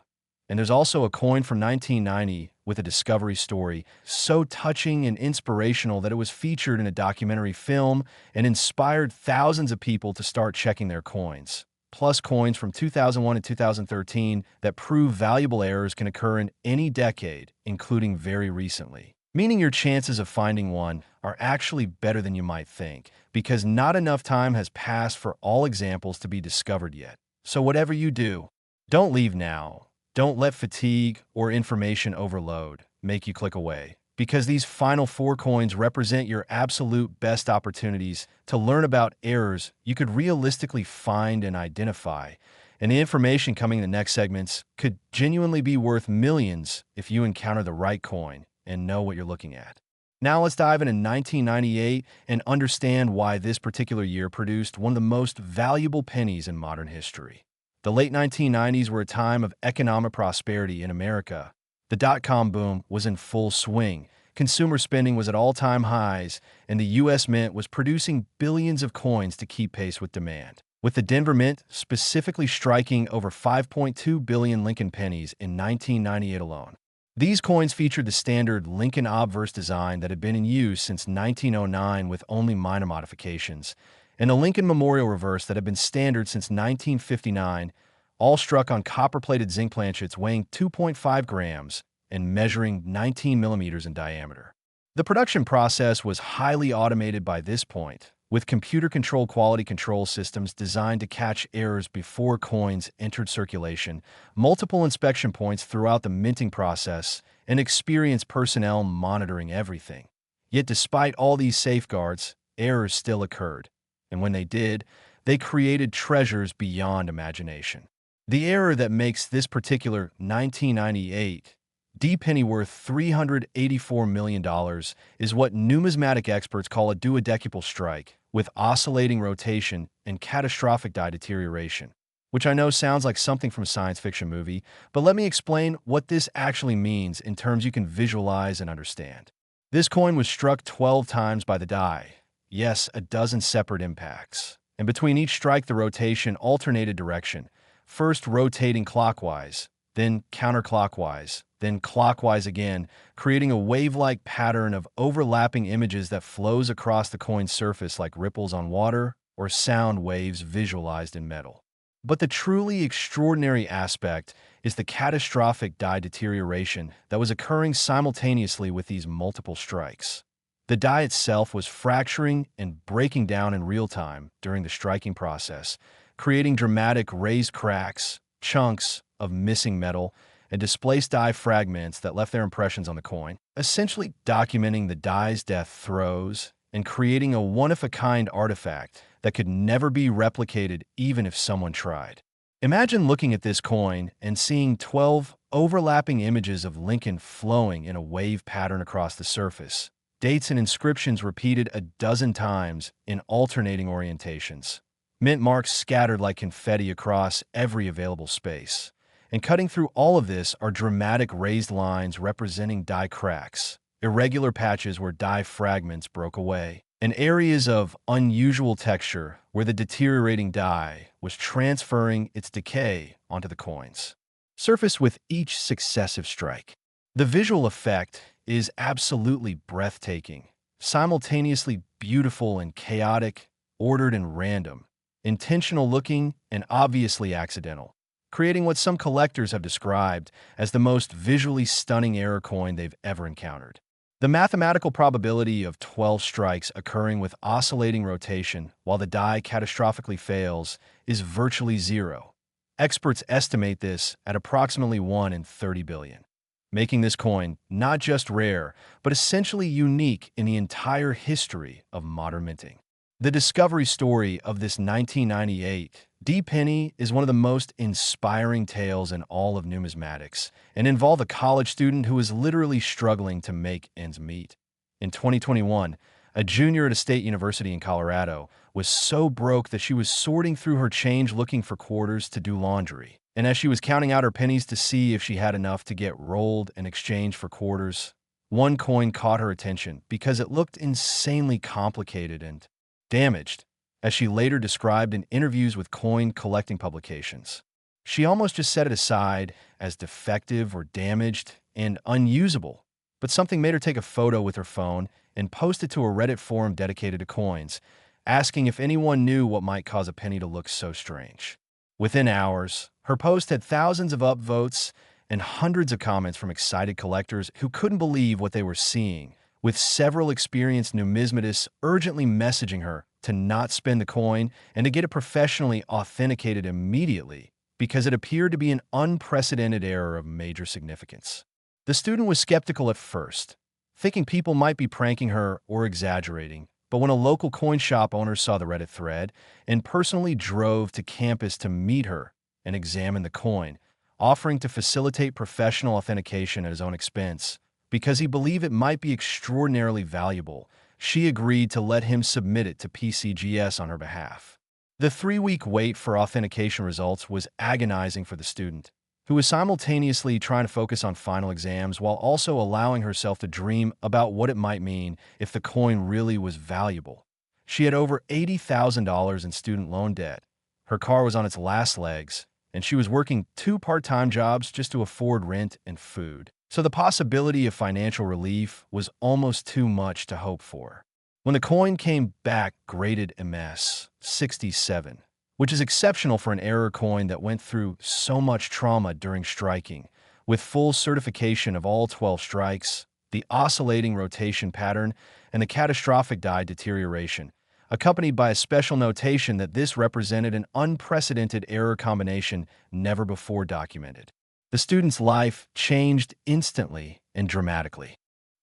And there's also a coin from 1990 with a discovery story so touching and inspirational that it was featured in a documentary film and inspired thousands of people to start checking their coins. Plus coins from 2001 and 2013 that prove valuable errors can occur in any decade, including very recently. Meaning your chances of finding one are actually better than you might think, because not enough time has passed for all examples to be discovered yet. So whatever you do, don't leave now. Don't let fatigue or information overload make you click away, because these final 4 coins represent your absolute best opportunities to learn about errors you could realistically find and identify, and the information coming in the next segments could genuinely be worth millions if you encounter the right coin and know what you're looking at. Now let's dive into 1998 and understand why this particular year produced one of the most valuable pennies in modern history. The late 1990s were a time of economic prosperity in America. The dot-com boom was in full swing, consumer spending was at all-time highs, and the U.S. Mint was producing billions of coins to keep pace with demand, with the Denver Mint specifically striking over 5.2 billion Lincoln pennies in 1998 alone. These coins featured the standard Lincoln obverse design that had been in use since 1909 with only minor modifications, and a Lincoln Memorial reverse that had been standard since 1959, all struck on copper-plated zinc planchets weighing 2.5 grams and measuring 19 millimeters in diameter. The production process was highly automated by this point, with computer-controlled quality control systems designed to catch errors before coins entered circulation, multiple inspection points throughout the minting process, and experienced personnel monitoring everything. Yet despite all these safeguards, errors still occurred, and when they did, they created treasures beyond imagination. The error that makes this particular 1998 D-penny worth $384 million is what numismatic experts call a duodecuple strike, with oscillating rotation and catastrophic die deterioration, which I know sounds like something from a science fiction movie, but let me explain what this actually means in terms you can visualize and understand. This coin was struck 12 times by the die. Yes, a dozen separate impacts. And between each strike, the rotation alternated direction, first rotating clockwise, then counterclockwise, then clockwise again, creating a wave-like pattern of overlapping images that flows across the coin's surface like ripples on water or sound waves visualized in metal. But the truly extraordinary aspect is the catastrophic die deterioration that was occurring simultaneously with these multiple strikes. The die itself was fracturing and breaking down in real time during the striking process, creating dramatic raised cracks, chunks of missing metal, and displaced die fragments that left their impressions on the coin, essentially documenting the die's death throes and creating a one-of-a-kind artifact that could never be replicated even if someone tried. Imagine looking at this coin and seeing 12 overlapping images of Lincoln flowing in a wave pattern across the surface, dates and inscriptions repeated a dozen times in alternating orientations, mint marks scattered like confetti across every available space. And cutting through all of this are dramatic raised lines representing die cracks, irregular patches where die fragments broke away, and areas of unusual texture where the deteriorating die was transferring its decay onto the coins, surfaced with each successive strike. The visual effect is absolutely breathtaking, simultaneously beautiful and chaotic, ordered and random, intentional looking and obviously accidental, creating what some collectors have described as the most visually stunning error coin they've ever encountered. The mathematical probability of 12 strikes occurring with oscillating rotation while the die catastrophically fails is virtually zero. Experts estimate this at approximately 1 in 30 billion, making this coin not just rare, but essentially unique in the entire history of modern minting. The discovery story of this 1998 D-penny is one of the most inspiring tales in all of numismatics and involved a college student who was literally struggling to make ends meet. In 2021, a junior at a state university in Colorado was so broke that she was sorting through her change looking for quarters to do laundry. And as she was counting out her pennies to see if she had enough to get rolled in exchange for quarters, one coin caught her attention because it looked insanely complicated and damaged, as she later described in interviews with coin collecting publications. She almost just set it aside as defective or damaged and unusable, but something made her take a photo with her phone and post it to a Reddit forum dedicated to coins, asking if anyone knew what might cause a penny to look so strange. Within hours, her post had thousands of upvotes and hundreds of comments from excited collectors who couldn't believe what they were seeing, with several experienced numismatists urgently messaging her to not spend the coin and to get it professionally authenticated immediately because it appeared to be an unprecedented error of major significance. The student was skeptical at first, thinking people might be pranking her or exaggerating, but when a local coin shop owner saw the Reddit thread and personally drove to campus to meet her and examine the coin, offering to facilitate professional authentication at his own expense, because he believed it might be extraordinarily valuable, she agreed to let him submit it to PCGS on her behalf. The 3-week wait for authentication results was agonizing for the student, who was simultaneously trying to focus on final exams while also allowing herself to dream about what it might mean if the coin really was valuable. She had over $80,000 in student loan debt. Her car was on its last legs, and she was working 2 part-time jobs just to afford rent and food. So the possibility of financial relief was almost too much to hope for. When the coin came back graded MS 67, which is exceptional for an error coin that went through so much trauma during striking, with full certification of all 12 strikes, the oscillating rotation pattern, and the catastrophic die deterioration, accompanied by a special notation that this represented an unprecedented error combination never before documented. The student's life changed instantly and dramatically.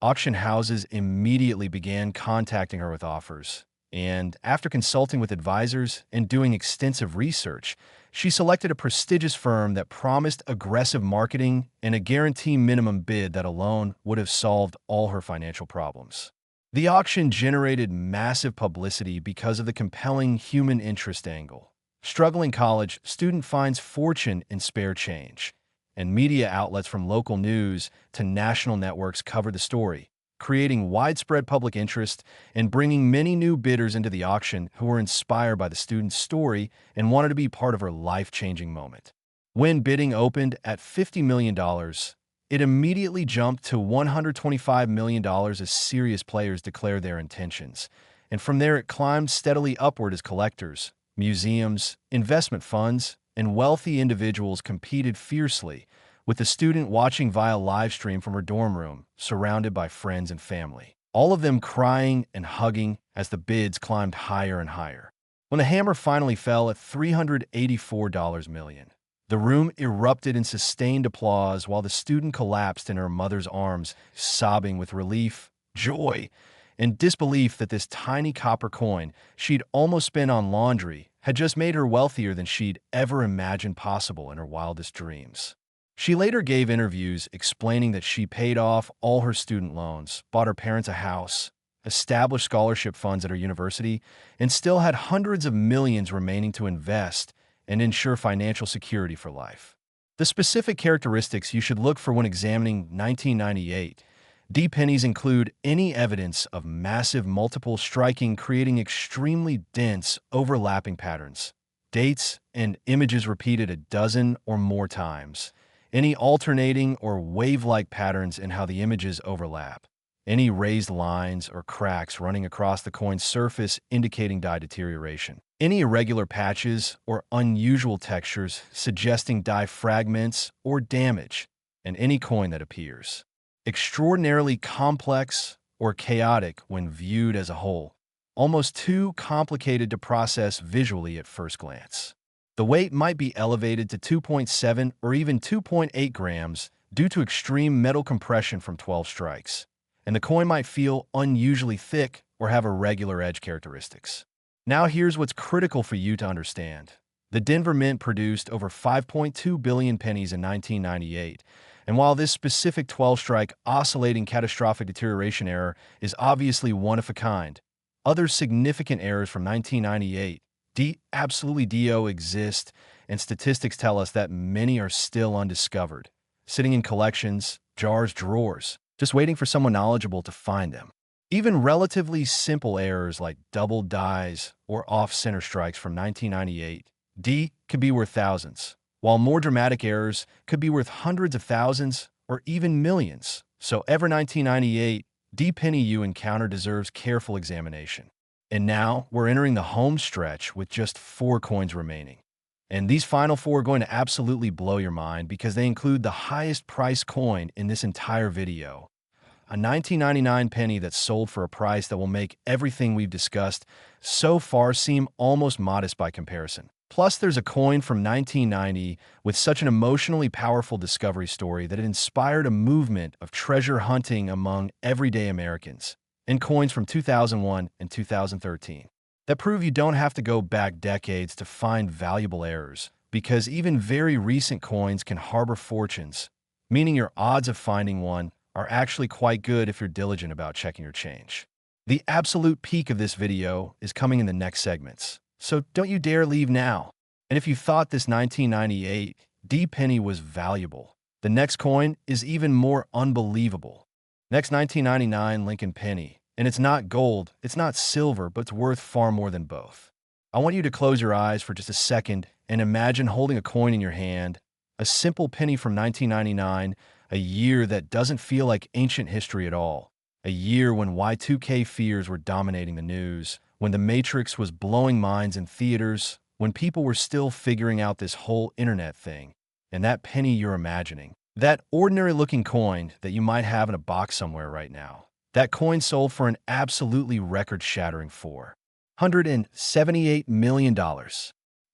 Auction houses immediately began contacting her with offers, and after consulting with advisors and doing extensive research, she selected a prestigious firm that promised aggressive marketing and a guarantee minimum bid that alone would have solved all her financial problems. The auction generated massive publicity because of the compelling human interest angle. Struggling college student finds fortune in spare change, and media outlets from local news to national networks covered the story, creating widespread public interest and bringing many new bidders into the auction who were inspired by the student's story and wanted to be part of her life-changing moment. When bidding opened at $50 million, it immediately jumped to $125 million as serious players declared their intentions, and from there it climbed steadily upward as collectors, museums, investment funds, and wealthy individuals competed fiercely, with the student watching via live stream from her dorm room, surrounded by friends and family, all of them crying and hugging as the bids climbed higher and higher. When the hammer finally fell at $384 million, the room erupted in sustained applause while the student collapsed in her mother's arms, sobbing with relief, joy, and disbelief that this tiny copper coin she'd almost spent on laundry had just made her wealthier than she'd ever imagined possible in her wildest dreams. She later gave interviews explaining that she paid off all her student loans, bought her parents a house, established scholarship funds at her university, and still had hundreds of millions remaining to invest and ensure financial security for life. The specific characteristics you should look for when examining 1998 Pennies include any evidence of massive multiple striking creating extremely dense overlapping patterns, dates and images repeated a dozen or more times, any alternating or wave-like patterns in how the images overlap, any raised lines or cracks running across the coin's surface indicating die deterioration, any irregular patches or unusual textures suggesting die fragments or damage, and any coin that appears extraordinarily complex or chaotic when viewed as a whole, almost too complicated to process visually at first glance. The weight might be elevated to 2.7 or even 2.8 grams due to extreme metal compression from 12 strikes, and the coin might feel unusually thick or have irregular edge characteristics. Now here's what's critical for you to understand. The Denver Mint produced over 5.2 billion pennies in 1998, and while this specific 12-strike oscillating catastrophic deterioration error is obviously one of a kind, other significant errors from 1998 absolutely do exist, and statistics tell us that many are still undiscovered, sitting in collections, jars, drawers, just waiting for someone knowledgeable to find them. Even relatively simple errors like double dies or off-center strikes from 1998 could be worth thousands, while more dramatic errors could be worth hundreds of thousands or even millions. So every 1998 penny you encounter deserves careful examination. And now we're entering the home stretch with just 4 coins remaining. And these final 4 are going to absolutely blow your mind because they include the highest priced coin in this entire video. A 1999 penny that sold for a price that will make everything we've discussed so far seem almost modest by comparison. Plus, there's a coin from 1990 with such an emotionally powerful discovery story that it inspired a movement of treasure hunting among everyday Americans, and coins from 2001 and 2013 that prove you don't have to go back decades to find valuable errors, because even very recent coins can harbor fortunes, meaning your odds of finding one are actually quite good if you're diligent about checking your change. The absolute peak of this video is coming in the next segments, so don't you dare leave now. And if you thought this 1998 D penny was valuable. The next coin is even more unbelievable. Next, 1999 Lincoln penny. And it's not gold, it's not silver, but it's worth far more than both. I want you to close your eyes for just a second and imagine holding a coin in your hand, a simple penny from 1999, a year that doesn't feel like ancient history at all. A year when Y2K fears were dominating the news, when The Matrix was blowing minds in theaters, when people were still figuring out this whole internet thing. And that penny you're imagining, that ordinary-looking coin that you might have in a box somewhere right now, that coin sold for an absolutely record-shattering $478 million.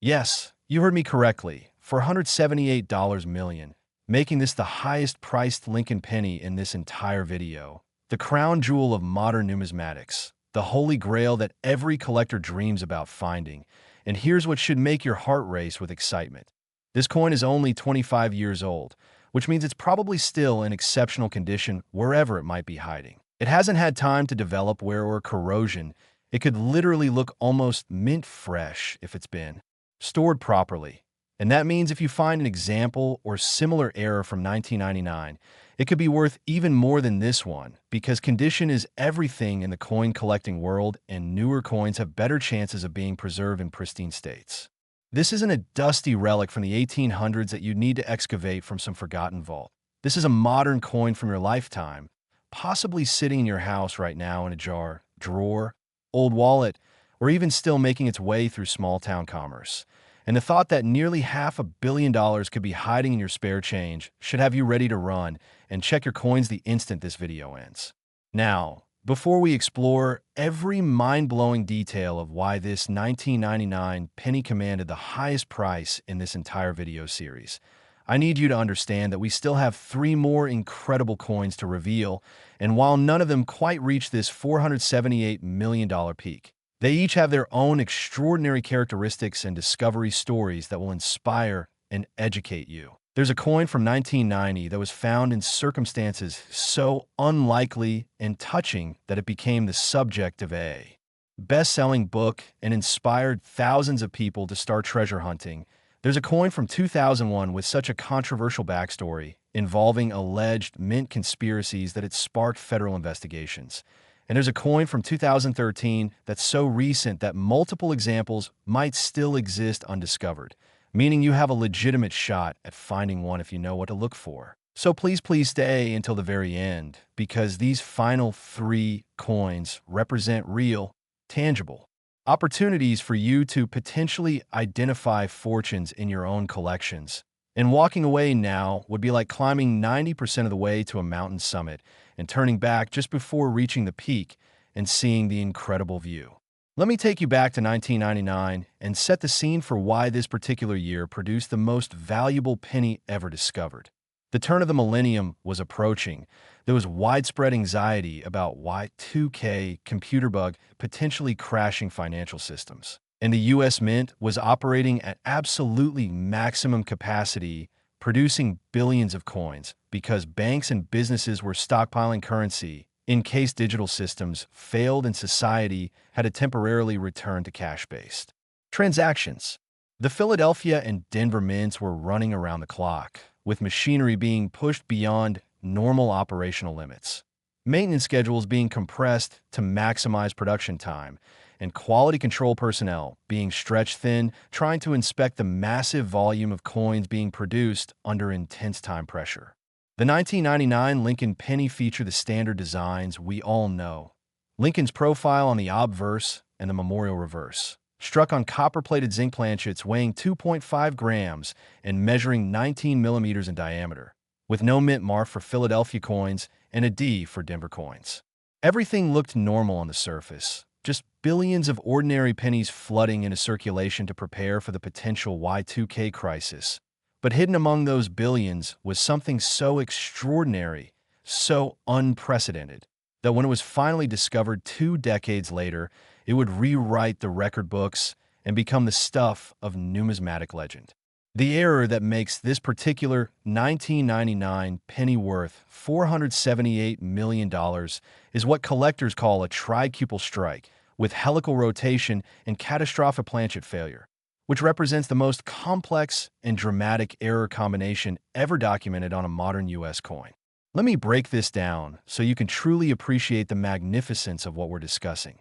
Yes, you heard me correctly, $478 million, making this the highest-priced Lincoln penny in this entire video. The crown jewel of modern numismatics, the holy grail that every collector dreams about finding. And here's what should make your heart race with excitement. This coin is only 25 years old, which means it's probably still in exceptional condition wherever it might be hiding. It hasn't had time to develop wear or corrosion. It could literally look almost mint fresh if it's been stored properly. And that means if you find an example or similar error from 1999, it could be worth even more than this one, because condition is everything in the coin collecting world, and newer coins have better chances of being preserved in pristine states. This isn't a dusty relic from the 1800s that you'd need to excavate from some forgotten vault. This is a modern coin from your lifetime, possibly sitting in your house right now in a jar, drawer, old wallet, or even still making its way through small-town commerce. And the thought that nearly $500 million could be hiding in your spare change should have you ready to run and check your coins the instant this video ends. Now, before we explore every mind-blowing detail of why this 1999 penny commanded the highest price in this entire video series, I need you to understand that we still have 3 more incredible coins to reveal, and while none of them quite reach this $478 million peak, they each have their own extraordinary characteristics and discovery stories that will inspire and educate you. There's a coin from 1990 that was found in circumstances so unlikely and touching that it became the subject of a best-selling book and inspired thousands of people to start treasure hunting. There's a coin from 2001 with such a controversial backstory involving alleged mint conspiracies that it sparked federal investigations. And there's a coin from 2013 that's so recent that multiple examples might still exist undiscovered, meaning you have a legitimate shot at finding one if you know what to look for. So please stay until the very end, because these final 3 coins represent real, tangible opportunities for you to potentially identify fortunes in your own collections. And walking away now would be like climbing 90% of the way to a mountain summit and turning back just before reaching the peak and seeing the incredible view. Let me take you back to 1999 and set the scene for why this particular year produced the most valuable penny ever discovered. The turn of the millennium was approaching. There was widespread anxiety about Y2K computer bug potentially crashing financial systems. And the U.S. Mint was operating at absolutely maximum capacity, producing billions of coins because banks and businesses were stockpiling currency in case digital systems failed and society had to temporarily return to cash-based transactions. The Philadelphia and Denver mints were running around the clock, with machinery being pushed beyond normal operational limits, maintenance schedules being compressed to maximize production time, and quality control personnel being stretched thin, trying to inspect the massive volume of coins being produced under intense time pressure. The 1999 Lincoln penny featured the standard designs we all know. Lincoln's profile on the obverse and the memorial reverse, struck on copper-plated zinc planchets weighing 2.5 grams and measuring 19 millimeters in diameter, with no mint mark for Philadelphia coins and a D for Denver coins. Everything looked normal on the surface, just billions of ordinary pennies flooding into circulation to prepare for the potential Y2K crisis. But hidden among those billions was something so extraordinary, so unprecedented, that when it was finally discovered 2 decades later, it would rewrite the record books and become the stuff of numismatic legend. The error that makes this particular 1999 penny worth $478 million is what collectors call a tricuple strike, with helical rotation and catastrophic planchet failure. which represents the most complex and dramatic error combination ever documented on a modern U.S. coin. Let me break this down so you can truly appreciate the magnificence of what we're discussing.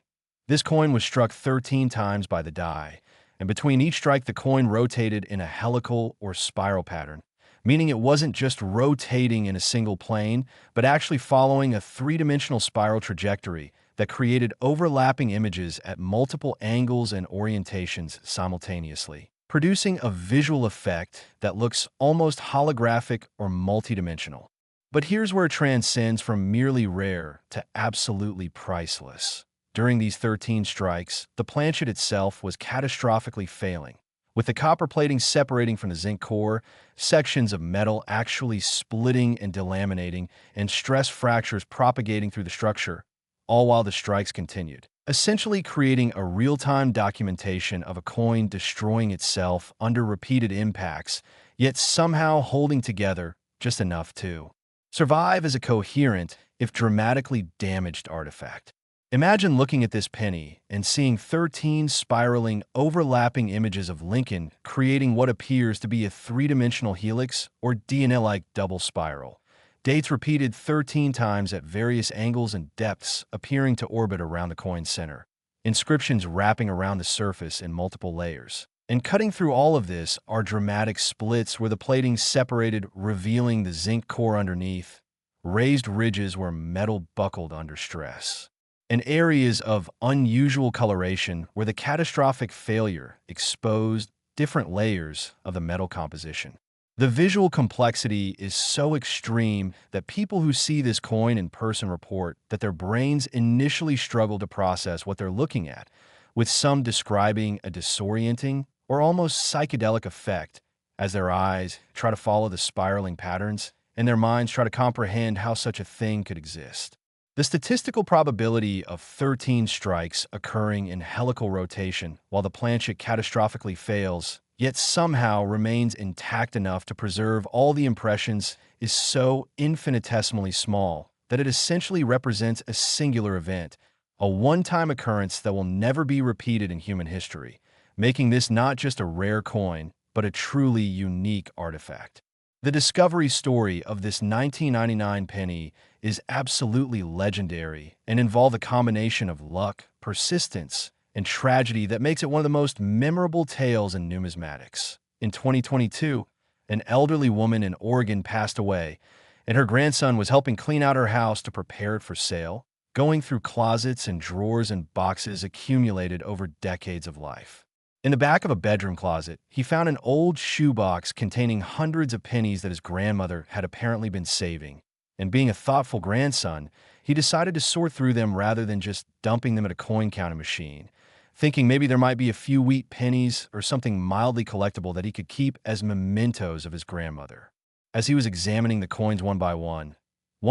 This coin was struck 13 times by the die, and between each strike the coin rotated in a helical or spiral pattern, meaning it wasn't just rotating in a single plane, but actually following a three-dimensional spiral trajectory that created overlapping images at multiple angles and orientations simultaneously, producing a visual effect that looks almost holographic or multidimensional. But here's where it transcends from merely rare to absolutely priceless. During these 13 strikes, the planchet itself was catastrophically failing, with the copper plating separating from the zinc core, sections of metal actually splitting and delaminating, and stress fractures propagating through the structure, all while the strikes continued, essentially creating a real-time documentation of a coin destroying itself under repeated impacts, yet somehow holding together just enough to survive as a coherent, if dramatically damaged artifact. Imagine looking at this penny and seeing 13 spiraling, overlapping images of Lincoln creating what appears to be a three-dimensional helix or DNA-like double spiral. Dates repeated 13 times at various angles and depths appearing to orbit around the coin's center. Inscriptions wrapping around the surface in multiple layers. And cutting through all of this are dramatic splits where the plating separated, revealing the zinc core underneath, raised ridges where metal buckled under stress, and areas of unusual coloration where the catastrophic failure exposed different layers of the metal composition. The visual complexity is so extreme that people who see this coin in person report that their brains initially struggle to process what they're looking at, with some describing a disorienting or almost psychedelic effect as their eyes try to follow the spiraling patterns and their minds try to comprehend how such a thing could exist. The statistical probability of 13 strikes occurring in helical rotation while the planchet catastrophically fails, yet somehow remains intact enough to preserve all the impressions, is so infinitesimally small that it essentially represents a singular event, a one-time occurrence that will never be repeated in human history, making this not just a rare coin, but a truly unique artifact. The discovery story of this 1999 penny is absolutely legendary and involved a combination of luck, persistence, and tragedy that makes it one of the most memorable tales in numismatics. In 2022, an elderly woman in Oregon passed away, and her grandson was helping clean out her house to prepare it for sale, going through closets and drawers and boxes accumulated over decades of life. In the back of a bedroom closet, he found an old shoebox containing hundreds of pennies that his grandmother had apparently been saving, and being a thoughtful grandson, he decided to sort through them rather than just dumping them at a coin counting machine, thinking maybe there might be a few wheat pennies or something mildly collectible that he could keep as mementos of his grandmother. As he was examining the coins one by one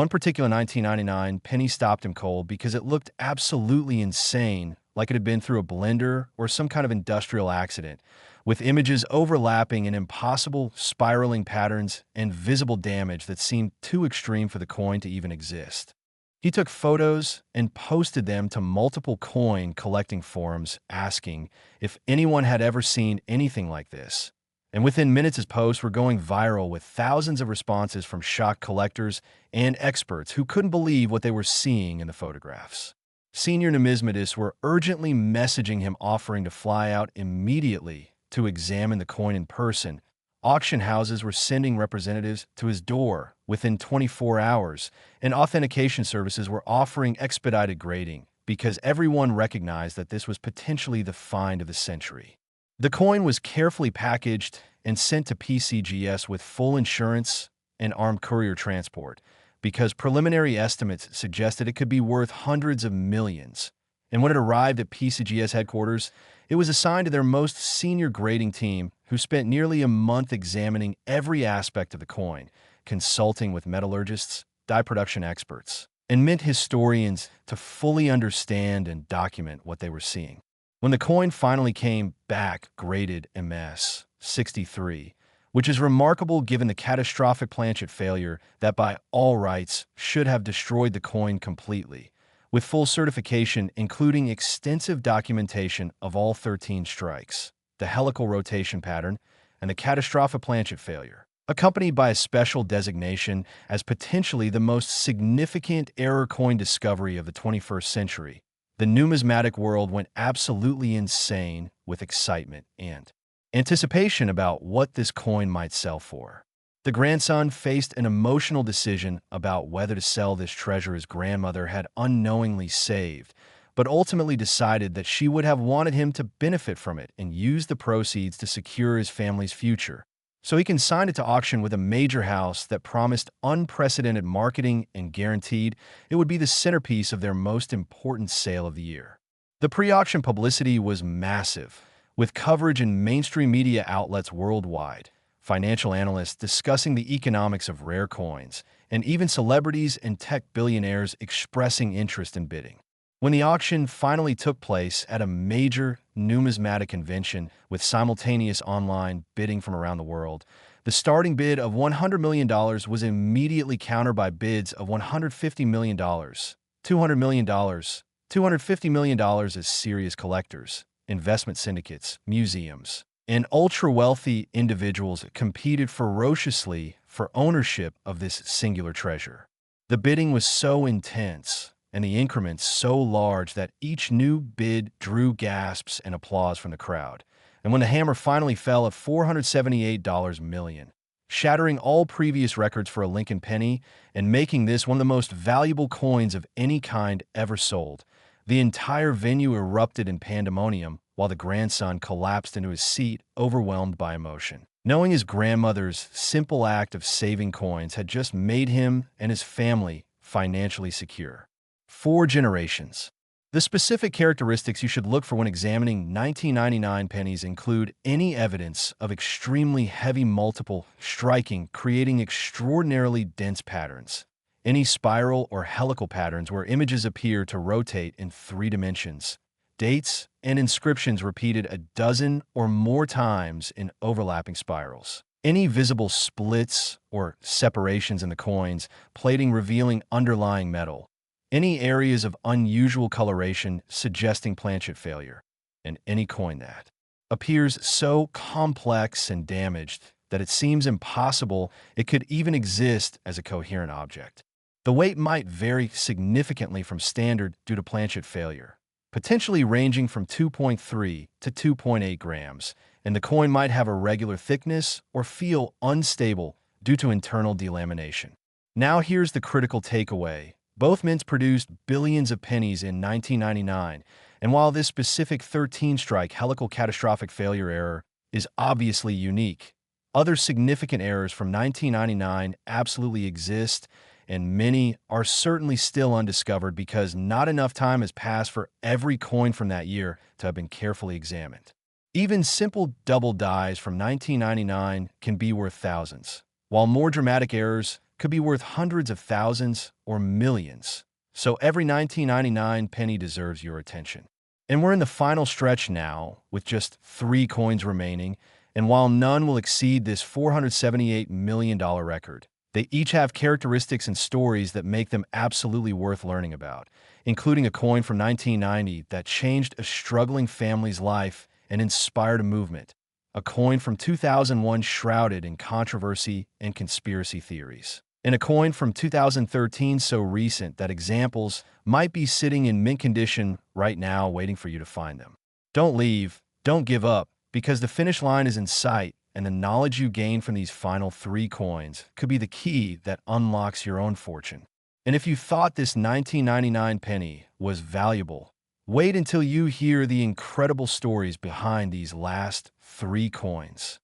particular 1999 penny stopped him cold because it looked absolutely insane, like it had been through a blender or some kind of industrial accident, with images overlapping in impossible spiraling patterns and visible damage that seemed too extreme for the coin to even exist. He took photos and posted them to multiple coin collecting forums asking if anyone had ever seen anything like this. And within minutes his posts were going viral with thousands of responses from shocked collectors and experts who couldn't believe what they were seeing in the photographs. Senior numismatists were urgently messaging him offering to fly out immediately to examine the coin in person. Auction houses were sending representatives to his door within 24 hours, and authentication services were offering expedited grading because everyone recognized that this was potentially the find of the century. The coin was carefully packaged and sent to PCGS with full insurance and armed courier transport because preliminary estimates suggested it could be worth hundreds of millions. And when it arrived at PCGS headquarters, it was assigned to their most senior grading team who spent nearly a month examining every aspect of the coin, consulting with metallurgists, die production experts, and mint historians to fully understand and document what they were seeing. When the coin finally came back graded MS 63, which is remarkable given the catastrophic planchet failure that by all rights should have destroyed the coin completely, with full certification including extensive documentation of all 13 strikes. the helical rotation pattern, and the catastrophic planchet failure. Accompanied by a special designation as potentially the most significant error coin discovery of the 21st century, the numismatic world went absolutely insane with excitement and anticipation about what this coin might sell for. The grandson faced an emotional decision about whether to sell this treasure his grandmother had unknowingly saved, but ultimately decided that she would have wanted him to benefit from it and use the proceeds to secure his family's future. So he consigned it to auction with a major house that promised unprecedented marketing and guaranteed it would be the centerpiece of their most important sale of the year. The pre-auction publicity was massive, with coverage in mainstream media outlets worldwide, financial analysts discussing the economics of rare coins, and even celebrities and tech billionaires expressing interest in bidding. When the auction finally took place at a major numismatic convention with simultaneous online bidding from around the world, the starting bid of $100 million was immediately countered by bids of $150 million, $200 million, $250 million as serious collectors, investment syndicates, museums, and ultra-wealthy individuals competed ferociously for ownership of this singular treasure. The bidding was so intense and the increments so large that each new bid drew gasps and applause from the crowd. And when the hammer finally fell at $478 million, shattering all previous records for a Lincoln penny and making this one of the most valuable coins of any kind ever sold, the entire venue erupted in pandemonium while the grandson collapsed into his seat, overwhelmed by emotion. Knowing his grandmother's simple act of saving coins had just made him and his family financially secure. 4 generations. The specific characteristics you should look for when examining 1999 pennies include any evidence of extremely heavy multiple striking, creating extraordinarily dense patterns, any spiral or helical patterns where images appear to rotate in 3 dimensions, dates and inscriptions repeated a dozen or more times in overlapping spirals, any visible splits or separations in the coins, plating revealing underlying metal, any areas of unusual coloration suggesting planchet failure, and any coin that appears so complex and damaged that it seems impossible it could even exist as a coherent object. The weight might vary significantly from standard due to planchet failure, potentially ranging from 2.3 to 2.8 grams, and the coin might have a regular thickness or feel unstable due to internal delamination. Now here's the critical takeaway. Both mints produced billions of pennies in 1999, and while this specific 13-strike helical catastrophic failure error is obviously unique, other significant errors from 1999 absolutely exist, and many are certainly still undiscovered because not enough time has passed for every coin from that year to have been carefully examined. Even simple double dies from 1999 can be worth thousands, while more dramatic errors could be worth hundreds of thousands or millions. So every 1999 penny deserves your attention. And we're in the final stretch now, with just 3 coins remaining, and while none will exceed this $478 million record, they each have characteristics and stories that make them absolutely worth learning about, including a coin from 1990 that changed a struggling family's life and inspired a movement, a coin from 2001 shrouded in controversy and conspiracy theories, and a coin from 2013 so recent that examples might be sitting in mint condition right now waiting for you to find them. Don't leave, don't give up, because the finish line is in sight, and the knowledge you gain from these final 3 coins could be the key that unlocks your own fortune. And if you thought this 1999 penny was valuable, wait until you hear the incredible stories behind these last 3 coins.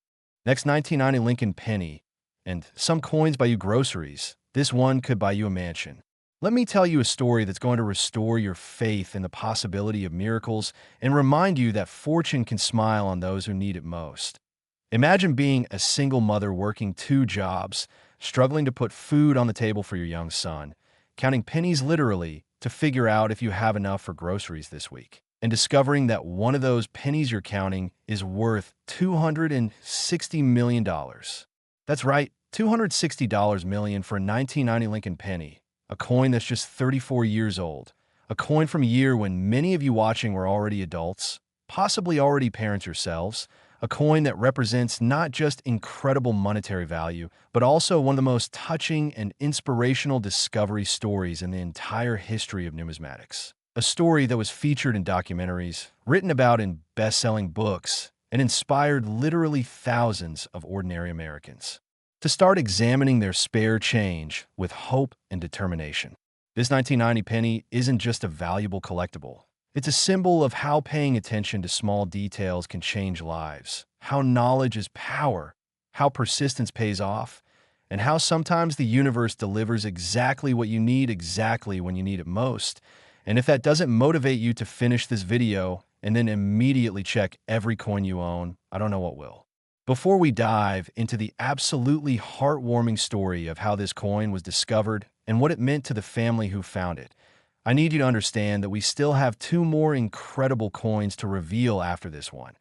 Next, 1990 Lincoln penny, and some coins buy you groceries. This one could buy you a mansion. Let me tell you a story that's going to restore your faith in the possibility of miracles and remind you that fortune can smile on those who need it most. Imagine being a single mother working 2 jobs, struggling to put food on the table for your young son, counting pennies literally to figure out if you have enough for groceries this week, and discovering that one of those pennies you're counting is worth $260 million. That's right, $260 million for a 1990 Lincoln penny, a coin that's just 34 years old, a coin from a year when many of you watching were already adults, possibly already parents yourselves, a coin that represents not just incredible monetary value, but also one of the most touching and inspirational discovery stories in the entire history of numismatics. A story that was featured in documentaries, written about in best-selling books, and inspired literally thousands of ordinary Americans to start examining their spare change with hope and determination. This 1990 penny isn't just a valuable collectible. It's a symbol of how paying attention to small details can change lives, how knowledge is power, how persistence pays off, and how sometimes the universe delivers exactly what you need exactly when you need it most. And if that doesn't motivate you to finish this video and then immediately check every coin you own, I don't know what will. Before we dive into the absolutely heartwarming story of how this coin was discovered and what it meant to the family who found it, I need you to understand that we still have two more incredible coins to reveal after this one.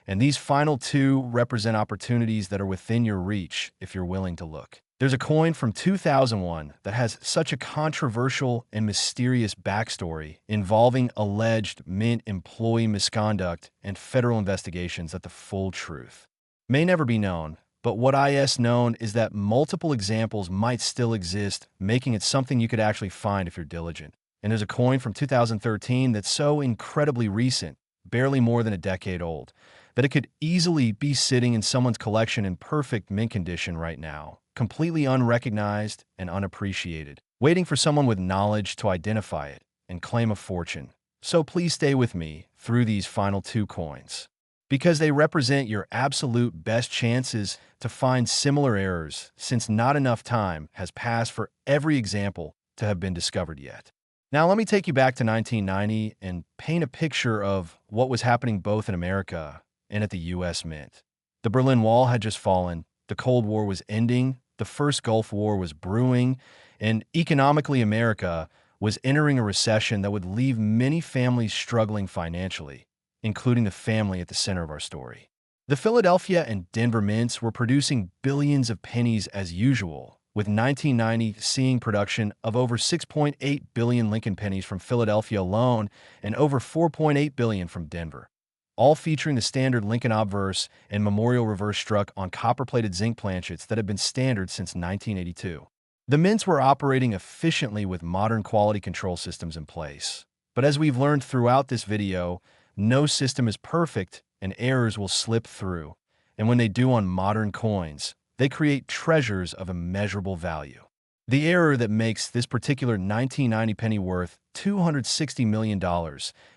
And these final two represent opportunities that are within your reach if you're willing to look. There's a coin from 2001 that has such a controversial and mysterious backstory involving alleged Mint employee misconduct and federal investigations that the full truth may never be known. But what is known is that multiple examples might still exist, making it something you could actually find if you're diligent. And there's a coin from 2013 that's so incredibly recent, barely more than a decade old, that it could easily be sitting in someone's collection in perfect mint condition right now, completely unrecognized and unappreciated, waiting for someone with knowledge to identify it and claim a fortune. So please stay with me through these final two coins, because they represent your absolute best chances to find similar errors, since not enough time has passed for every example to have been discovered yet. Now, let me take you back to 1990 and paint a picture of what was happening both in America and at the U.S. Mint. The Berlin Wall had just fallen, the Cold War was ending, the first Gulf War was brewing, and economically America was entering a recession that would leave many families struggling financially, including the family at the center of our story. The Philadelphia and Denver mints were producing billions of pennies as usual, with 1990 seeing production of over 6.8 billion Lincoln pennies from Philadelphia alone and over 4.8 billion from Denver, all featuring the standard Lincoln obverse and memorial reverse struck on copper-plated zinc planchets that had been standard since 1982. The mints were operating efficiently with modern quality control systems in place. But as we've learned throughout this video, no system is perfect and errors will slip through. And when they do on modern coins, they create treasures of immeasurable value. The error that makes this particular 1990 penny worth $260 million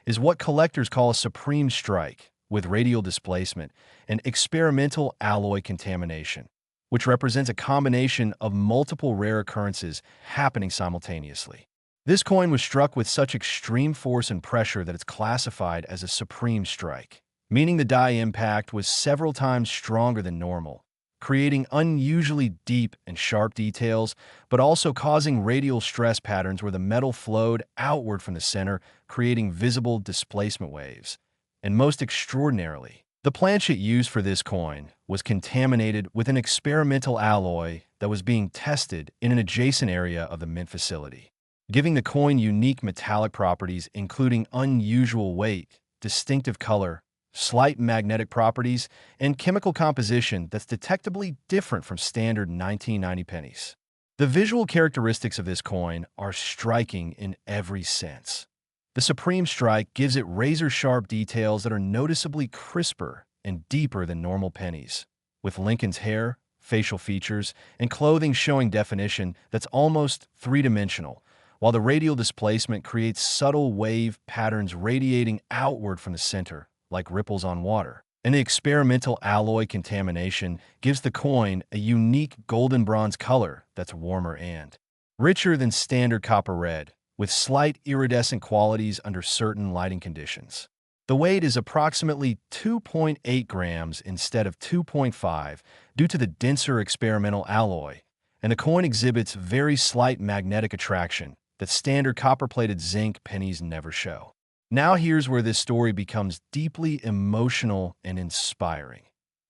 is what collectors call a supreme strike with radial displacement and experimental alloy contamination, which represents a combination of multiple rare occurrences happening simultaneously. This coin was struck with such extreme force and pressure that it's classified as a supreme strike, meaning the die impact was several times stronger than normal, creating unusually deep and sharp details, but also causing radial stress patterns where the metal flowed outward from the center, creating visible displacement waves. And most extraordinarily, the planchet used for this coin was contaminated with an experimental alloy that was being tested in an adjacent area of the mint facility, giving the coin unique metallic properties including unusual weight, distinctive color, slight magnetic properties, and chemical composition that's detectably different from standard 1990 pennies. The visual characteristics of this coin are striking in every sense. The Supreme Strike gives it razor-sharp details that are noticeably crisper and deeper than normal pennies, with Lincoln's hair, facial features, and clothing showing definition that's almost three-dimensional, while the radial displacement creates subtle wave patterns radiating outward from the center, like ripples on water. And the experimental alloy contamination gives the coin a unique golden bronze color that's warmer and richer than standard copper red, with slight iridescent qualities under certain lighting conditions. The weight is approximately 2.8 grams instead of 2.5 due to the denser experimental alloy, and the coin exhibits very slight magnetic attraction that standard copper-plated zinc pennies never show. Now here's where this story becomes deeply emotional and inspiring.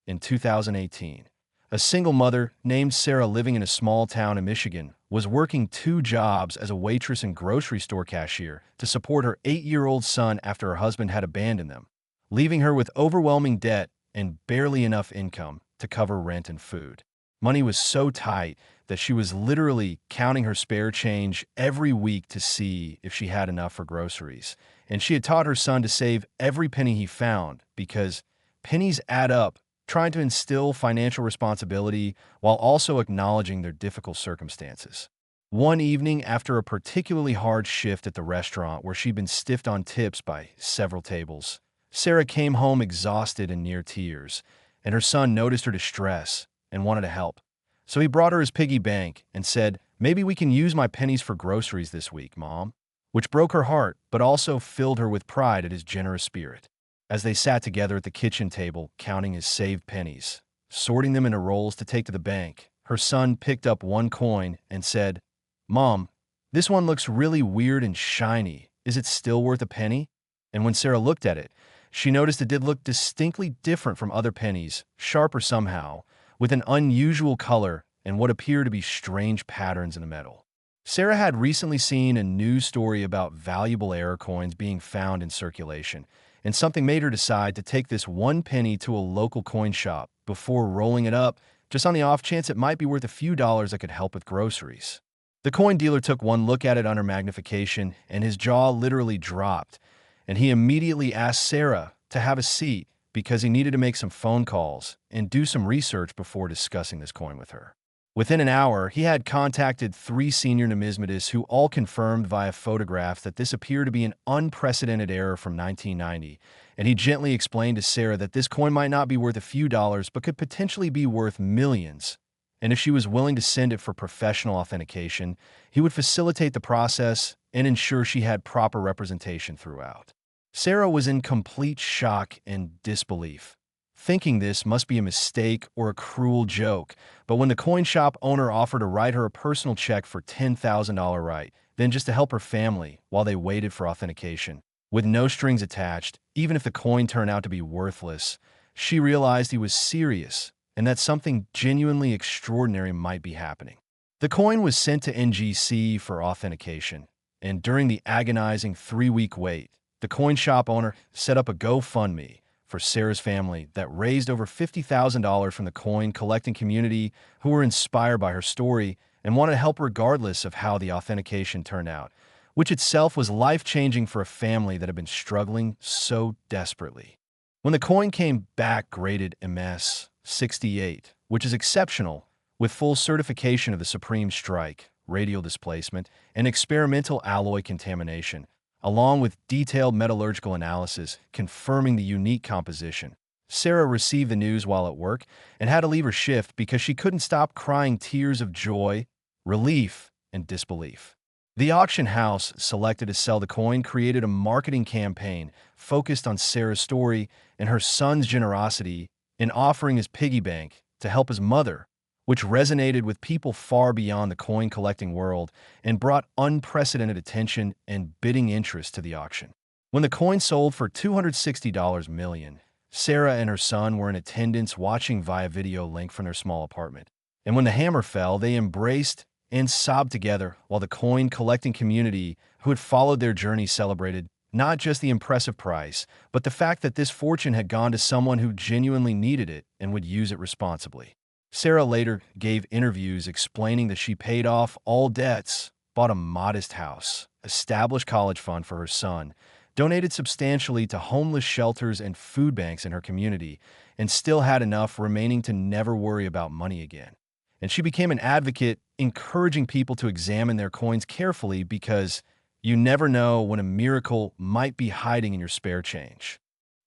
In 2018, a single mother named Sarah living in a small town in Michigan was working 2 jobs as a waitress and grocery store cashier to support her 8-year-old son after her husband had abandoned them, leaving her with overwhelming debt and barely enough income to cover rent and food. Money was so tight that she was literally counting her spare change every week to see if she had enough for groceries. And she had taught her son to save every penny he found because pennies add up, trying to instill financial responsibility while also acknowledging their difficult circumstances. One evening, after a particularly hard shift at the restaurant where she'd been stiffed on tips by several tables, Sarah came home exhausted and near tears, and her son noticed her distress and wanted to help. So he brought her his piggy bank and said, "Maybe we can use my pennies for groceries this week, Mom," which broke her heart but also filled her with pride at his generous spirit. As they sat together at the kitchen table, counting his saved pennies, sorting them into rolls to take to the bank, her son picked up one coin and said, "Mom, this one looks really weird and shiny. Is it still worth a penny?" And when Sarah looked at it, she noticed it did look distinctly different from other pennies, sharper somehow, with an unusual color and what appeared to be strange patterns in the metal. Sarah had recently seen a news story about valuable error coins being found in circulation, and something made her decide to take this one penny to a local coin shop before rolling it up, just on the off chance it might be worth a few dollars that could help with groceries. The coin dealer took one look at it under magnification, and his jaw literally dropped, and he immediately asked Sarah to have a seat because he needed to make some phone calls and do some research before discussing this coin with her. Within an hour, he had contacted 3 senior numismatists who all confirmed via photographs that this appeared to be an unprecedented error from 1990, and he gently explained to Sarah that this coin might not be worth a few dollars but could potentially be worth millions, and if she was willing to send it for professional authentication, he would facilitate the process and ensure she had proper representation throughout. Sarah was in complete shock and disbelief, thinking this must be a mistake or a cruel joke, but when the coin shop owner offered to write her a personal check for $10,000 right, then just to help her family while they waited for authentication, with no strings attached, even if the coin turned out to be worthless, she realized he was serious and that something genuinely extraordinary might be happening. The coin was sent to NGC for authentication, and during the agonizing 3-week wait, the coin shop owner set up a GoFundMe for Sarah's family that raised over $50,000 from the coin collecting community who were inspired by her story and wanted to help regardless of how the authentication turned out, which itself was life-changing for a family that had been struggling so desperately. When the coin came back graded MS 68, which is exceptional, with full certification of the Supreme Strike, radial displacement, and experimental alloy contamination, along with detailed metallurgical analysis confirming the unique composition, Sarah received the news while at work and had to leave her shift because she couldn't stop crying tears of joy, relief, and disbelief. The auction house selected to sell the coin created a marketing campaign focused on Sarah's story and her son's generosity in offering his piggy bank to help his mother, which resonated with people far beyond the coin collecting world and brought unprecedented attention and bidding interest to the auction. When the coin sold for $260 million, Sarah and her son were in attendance watching via video link from their small apartment. And when the hammer fell, they embraced and sobbed together while the coin collecting community who had followed their journey celebrated not just the impressive price, but the fact that this fortune had gone to someone who genuinely needed it and would use it responsibly. Sarah later gave interviews explaining that she paid off all debts, bought a modest house, established college fund for her son, donated substantially to homeless shelters and food banks in her community, and still had enough remaining to never worry about money again. And she became an advocate, encouraging people to examine their coins carefully because you never know when a miracle might be hiding in your spare change.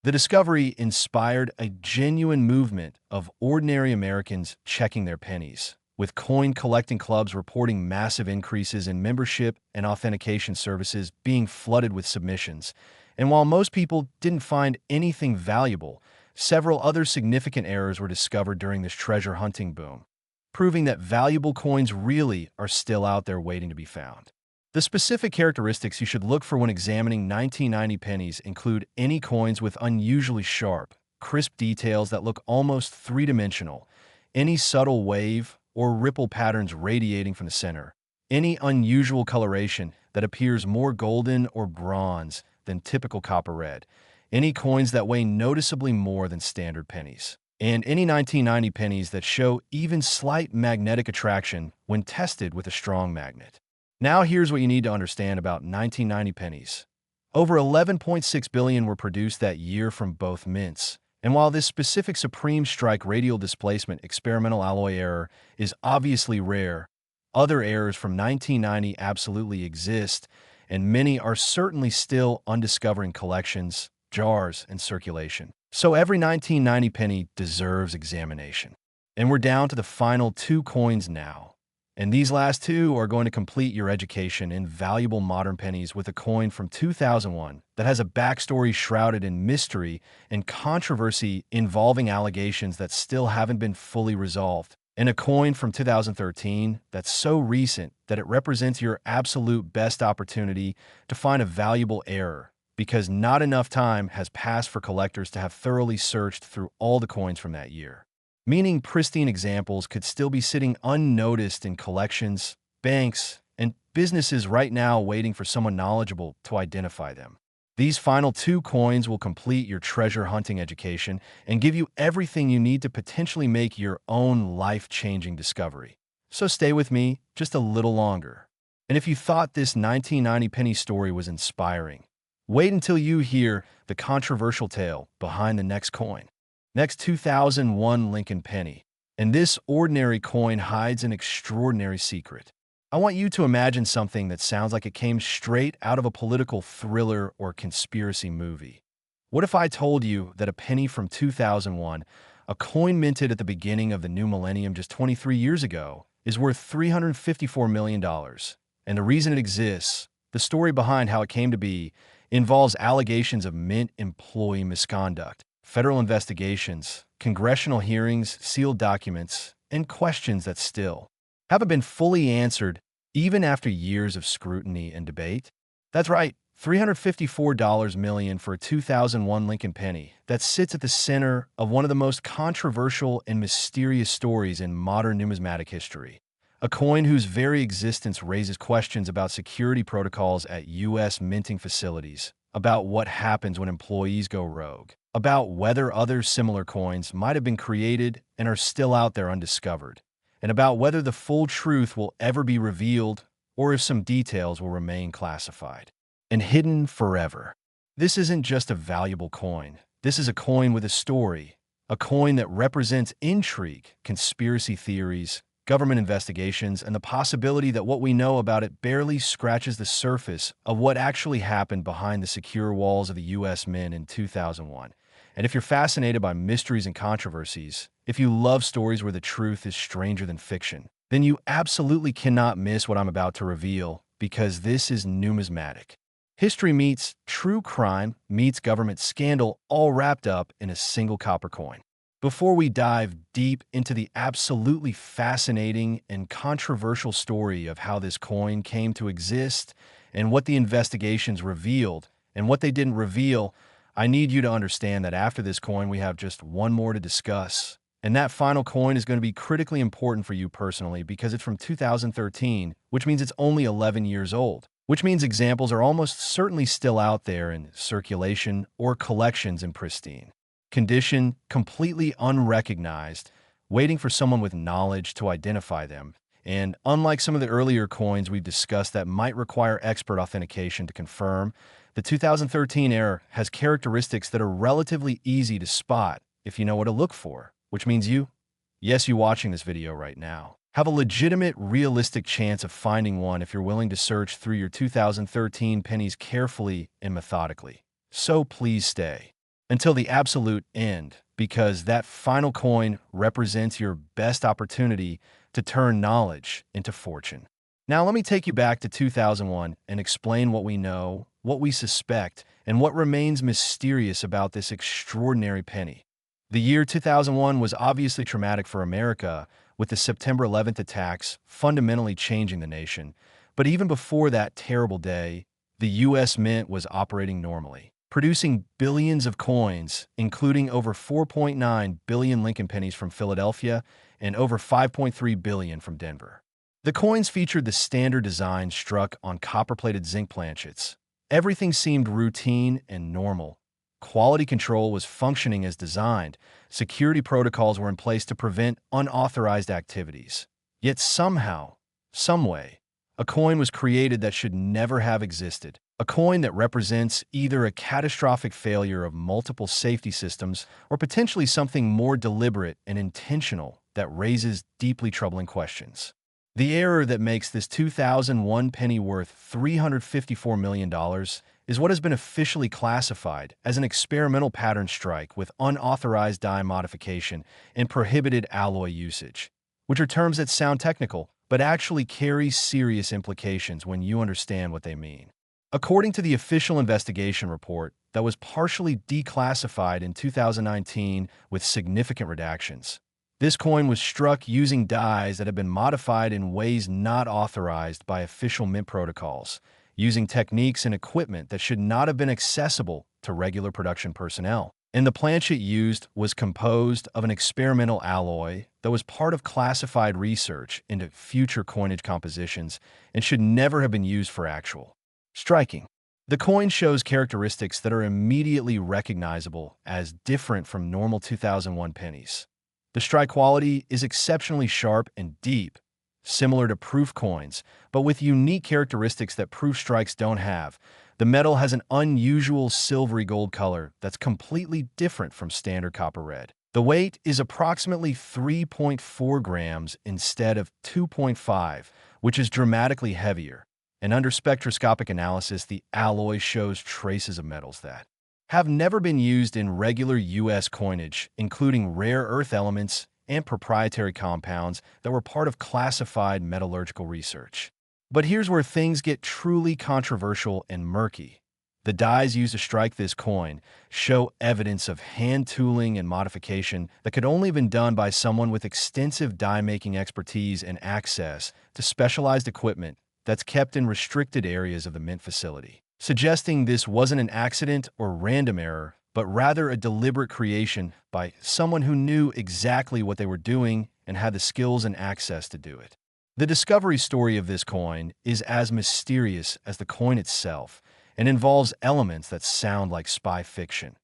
The discovery inspired a genuine movement of ordinary Americans checking their pennies, with coin collecting clubs reporting massive increases in membership and authentication services being flooded with submissions. And while most people didn't find anything valuable, several other significant errors were discovered during this treasure hunting boom, proving that valuable coins really are still out there waiting to be found. The specific characteristics you should look for when examining 1990 pennies include any coins with unusually sharp, crisp details that look almost three-dimensional, any subtle wave or ripple patterns radiating from the center, any unusual coloration that appears more golden or bronze than typical copper red, any coins that weigh noticeably more than standard pennies, and any 1990 pennies that show even slight magnetic attraction when tested with a strong magnet. Now here's what you need to understand about 1990 pennies. Over 11.6 billion were produced that year from both mints, and while this specific Supreme Strike radial displacement experimental alloy error is obviously rare, other errors from 1990 absolutely exist, and many are certainly still undiscovered in collections, jars, and circulation. So every 1990 penny deserves examination. And we're down to the final two coins now. And these last two are going to complete your education in valuable modern pennies with a coin from 2001 that has a backstory shrouded in mystery and controversy involving allegations that still haven't been fully resolved, and a coin from 2013 that's so recent that it represents your absolute best opportunity to find a valuable error, because not enough time has passed for collectors to have thoroughly searched through all the coins from that year. Meaning pristine examples could still be sitting unnoticed in collections, banks, and businesses right now waiting for someone knowledgeable to identify them. These final two coins will complete your treasure hunting education and give you everything you need to potentially make your own life-changing discovery. So stay with me just a little longer. And if you thought this 1990 penny story was inspiring, wait until you hear the controversial tale behind the next coin. Next, 2001 Lincoln penny. And this ordinary coin hides an extraordinary secret. I want you to imagine something that sounds like it came straight out of a political thriller or conspiracy movie. What if I told you that a penny from 2001, a coin minted at the beginning of the new millennium just 23 years ago, is worth $354 million? And the reason it exists, the story behind how it came to be, involves allegations of mint employee misconduct, federal investigations, congressional hearings, sealed documents, and questions that still haven't been fully answered even after years of scrutiny and debate. That's right, $354 million for a 2001 Lincoln penny that sits at the center of one of the most controversial and mysterious stories in modern numismatic history. A coin whose very existence raises questions about security protocols at U.S. minting facilities, about what happens when employees go rogue, about whether other similar coins might have been created and are still out there undiscovered, and about whether the full truth will ever be revealed or if some details will remain classified and hidden forever. This isn't just a valuable coin. This is a coin with a story, a coin that represents intrigue, conspiracy theories, government investigations, and the possibility that what we know about it barely scratches the surface of what actually happened behind the secure walls of the U.S. Mint in 2001. And if you're fascinated by mysteries and controversies, if you love stories where the truth is stranger than fiction, then you absolutely cannot miss what I'm about to reveal, because this is numismatic. History meets true crime meets government scandal, all wrapped up in a single copper coin. Before we dive deep into the absolutely fascinating and controversial story of how this coin came to exist and what the investigations revealed and what they didn't reveal, I need you to understand that after this coin, we have just one more to discuss. And that final coin is going to be critically important for you personally because it's from 2013, which means it's only 11 years old, which means examples are almost certainly still out there in circulation or collections in pristine condition, completely unrecognized, waiting for someone with knowledge to identify them. And unlike some of the earlier coins we've discussed that might require expert authentication to confirm, the 2013 error has characteristics that are relatively easy to spot if you know what to look for, which means you watching this video right now, have a legitimate, realistic chance of finding one if you're willing to search through your 2013 pennies carefully and methodically. So please stay until the absolute end, because that final coin represents your best opportunity to turn knowledge into fortune. Now let me take you back to 2001 and explain what we know, what we suspect, and what remains mysterious about this extraordinary penny. The year 2001 was obviously traumatic for America, with the September 11th attacks fundamentally changing the nation. But even before that terrible day, the U.S. Mint was operating normally, producing billions of coins, including over 4.9 billion Lincoln pennies from Philadelphia and over 5.3 billion from Denver. The coins featured the standard design struck on copper-plated zinc planchets. Everything seemed routine and normal, Quality control was functioning as designed. Security protocols were in place to prevent unauthorized activities. Yet somehow, someway, a coin was created that should never have existed. A coin that represents either a catastrophic failure of multiple safety systems or potentially something more deliberate and intentional that raises deeply troubling questions. The error that makes this 2001 penny worth $354 million is what has been officially classified as an experimental pattern strike with unauthorized die modification and prohibited alloy usage, which are terms that sound technical but actually carry serious implications when you understand what they mean. According to the official investigation report that was partially declassified in 2019 with significant redactions, this coin was struck using dies that have been modified in ways not authorized by official mint protocols, using techniques and equipment that should not have been accessible to regular production personnel. And the planchet used was composed of an experimental alloy that was part of classified research into future coinage compositions and should never have been used for actual striking. The coin shows characteristics that are immediately recognizable as different from normal 2001 pennies. The strike quality is exceptionally sharp and deep, similar to proof coins, but with unique characteristics that proof strikes don't have. The metal has an unusual silvery gold color that's completely different from standard copper red. The weight is approximately 3.4 grams instead of 2.5, which is dramatically heavier. And under spectroscopic analysis, the alloy shows traces of metals that have never been used in regular U.S. coinage, including rare earth elements and proprietary compounds that were part of classified metallurgical research. But here's where things get truly controversial and murky. The dies used to strike this coin show evidence of hand tooling and modification that could only have been done by someone with extensive die-making expertise and access to specialized equipment that's kept in restricted areas of the mint facility, suggesting this wasn't an accident or random error, but rather a deliberate creation by someone who knew exactly what they were doing and had the skills and access to do it. The discovery story of this coin is as mysterious as the coin itself and involves elements that sound like spy fiction.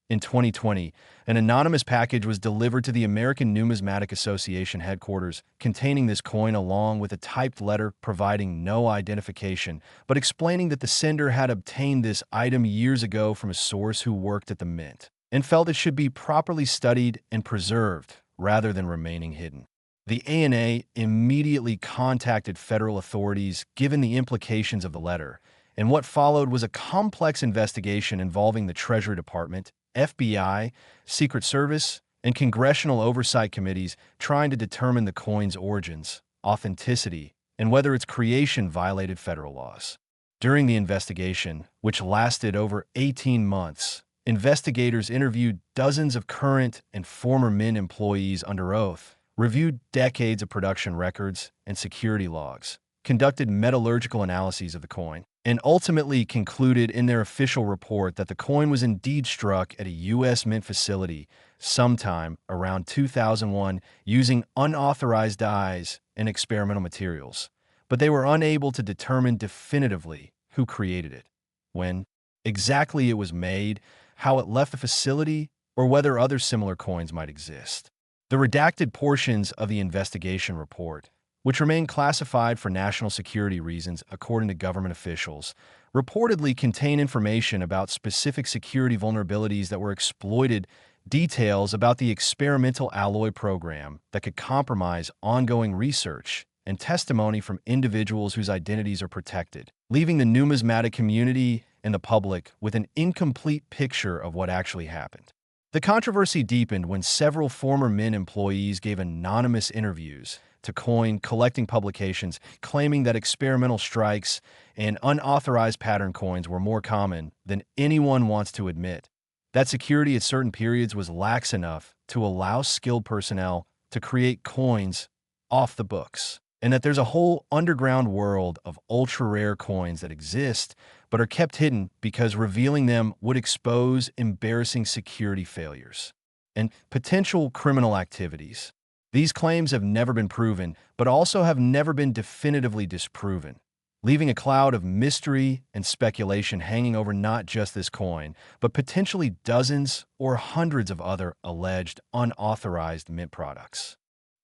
In 2020, an anonymous package was delivered to the American Numismatic Association headquarters containing this coin along with a typed letter providing no identification, but explaining that the sender had obtained this item years ago from a source who worked at the mint and felt it should be properly studied and preserved rather than remaining hidden. The ANA immediately contacted federal authorities given the implications of the letter, and what followed was a complex investigation involving the Treasury Department, FBI, Secret Service, and congressional oversight committees trying to determine the coin's origins, authenticity, and whether its creation violated federal laws. During the investigation, which lasted over 18 months, investigators interviewed dozens of current and former mint employees under oath, reviewed decades of production records and security logs, conducted metallurgical analyses of the coin, and ultimately concluded in their official report that the coin was indeed struck at a U.S. mint facility sometime around 2001 using unauthorized dies and experimental materials, but they were unable to determine definitively who created it, when exactly it was made, how it left the facility, or whether other similar coins might exist. The redacted portions of the investigation report, which remain classified for national security reasons according to government officials, reportedly contain information about specific security vulnerabilities that were exploited, details about the experimental alloy program that could compromise ongoing research, and testimony from individuals whose identities are protected, leaving the numismatic community and the public with an incomplete picture of what actually happened. The controversy deepened when several former mint employees gave anonymous interviews to coin collecting publications claiming that experimental strikes and unauthorized pattern coins were more common than anyone wants to admit. That security at certain periods was lax enough to allow skilled personnel to create coins off the books, and that there's a whole underground world of ultra-rare coins that exist but are kept hidden because revealing them would expose embarrassing security failures and potential criminal activities. These claims have never been proven, but also have never been definitively disproven. leaving a cloud of mystery and speculation hanging over not just this coin, but potentially dozens or hundreds of other alleged unauthorized mint products.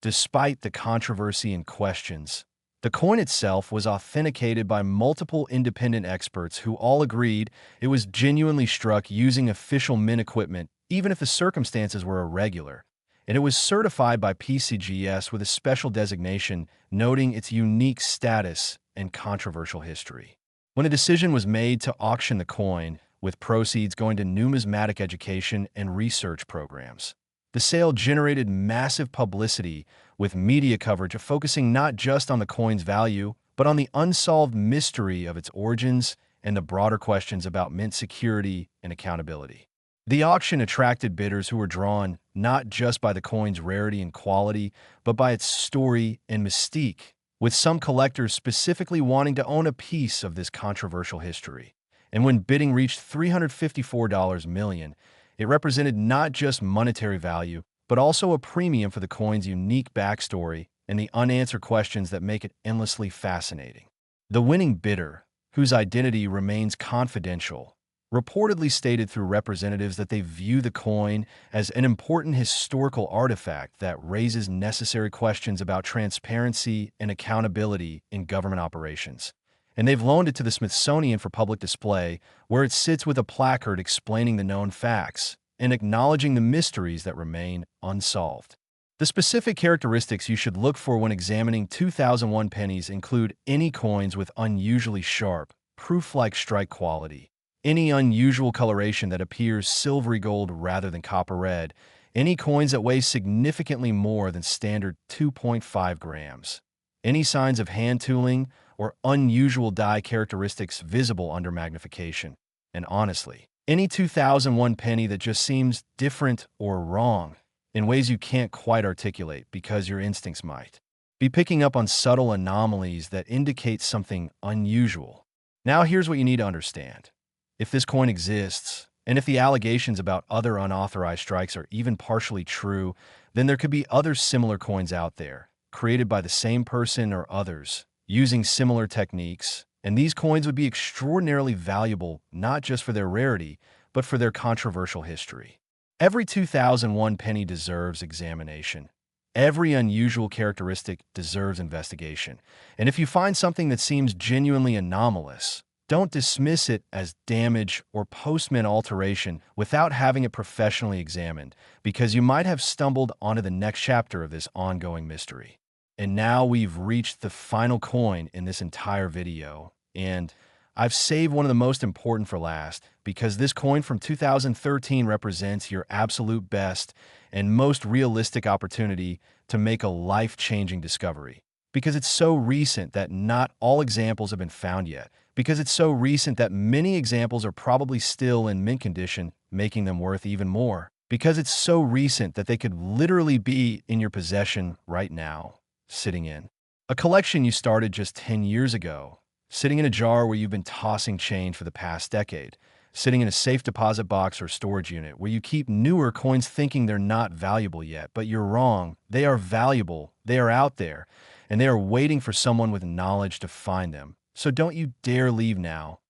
Despite the controversy and questions, the coin itself was authenticated by multiple independent experts who all agreed it was genuinely struck using official mint equipment, even if the circumstances were irregular, and it was certified by PCGS with a special designation noting its unique status and controversial history. When a decision was made to auction the coin, with proceeds going to numismatic education and research programs, the sale generated massive publicity, with media coverage focusing not just on the coin's value, but on the unsolved mystery of its origins and the broader questions about mint security and accountability. The auction attracted bidders who were drawn not just by the coin's rarity and quality, but by its story and mystique, with some collectors specifically wanting to own a piece of this controversial history. And when bidding reached $354 million, it represented not just monetary value, but also a premium for the coin's unique backstory and the unanswered questions that make it endlessly fascinating. The winning bidder, whose identity remains confidential, reportedly stated through representatives that they view the coin as an important historical artifact that raises necessary questions about transparency and accountability in government operations. And they've loaned it to the Smithsonian for public display, where it sits with a placard explaining the known facts and acknowledging the mysteries that remain unsolved. The specific characteristics you should look for when examining 2001 pennies include any coins with unusually sharp, proof-like strike quality, any unusual coloration that appears silvery gold rather than copper red, any coins that weigh significantly more than standard 2.5 grams, any signs of hand tooling or unusual die characteristics visible under magnification, and honestly, any 2001 penny that just seems different or wrong in ways you can't quite articulate because your instincts might be picking up on subtle anomalies that indicate something unusual. Now here's what you need to understand. If this coin exists, and if the allegations about other unauthorized strikes are even partially true, then there could be other similar coins out there, created by the same person or others, using similar techniques, and these coins would be extraordinarily valuable not just for their rarity, but for their controversial history. Every 2001 penny deserves examination. Every unusual characteristic deserves investigation. And if you find something that seems genuinely anomalous, don't dismiss it as damage or post-mint alteration without having it professionally examined, because you might have stumbled onto the next chapter of this ongoing mystery. And now we've reached the final coin in this entire video, and I've saved one of the most important for last, because this coin from 2013 represents your absolute best and most realistic opportunity to make a life-changing discovery. Because it's so recent that not all examples have been found yet. Because it's so recent that many examples are probably still in mint condition, making them worth even more. Because it's so recent that they could literally be in your possession right now, sitting in a collection you started just 10 years ago, sitting in a jar where you've been tossing change for the past decade, sitting in a safe deposit box or storage unit where you keep newer coins thinking they're not valuable yet, but you're wrong. They are valuable, they are out there, and they are waiting for someone with knowledge to find them. So don't you dare leave now.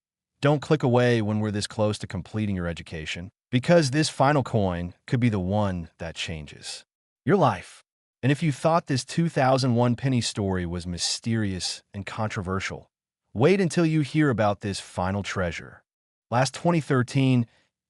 Don't click away when we're this close to completing your education, because this final coin could be the one that changes your life. And if you thought this 2001 penny story was mysterious and controversial, wait until you hear about this final treasure. Last 2013,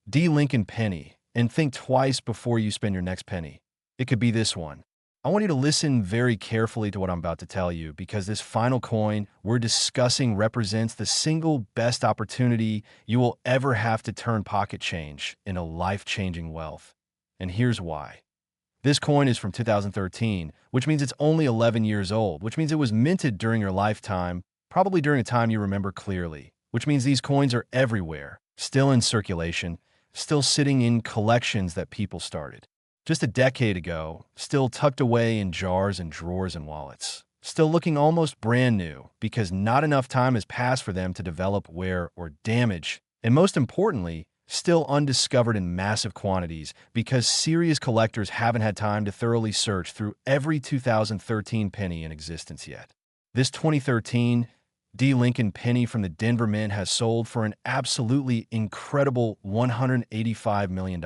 D. Lincoln penny, and think twice before you spend your next penny. It could be this one. I want you to listen very carefully to what I'm about to tell you, because this final coin we're discussing represents the single best opportunity you will ever have to turn pocket change into life-changing wealth. And here's why. This coin is from 2013, which means it's only 11 years old, which means it was minted during your lifetime, probably during a time you remember clearly, which means these coins are everywhere, still in circulation, still sitting in collections that people started just a decade ago, still tucked away in jars and drawers and wallets, still looking almost brand new because not enough time has passed for them to develop, wear, or damage, and most importantly, still undiscovered in massive quantities because serious collectors haven't had time to thoroughly search through every 2013 penny in existence yet. This 2013 D. Lincoln penny from the Denver Mint has sold for an absolutely incredible $185 million.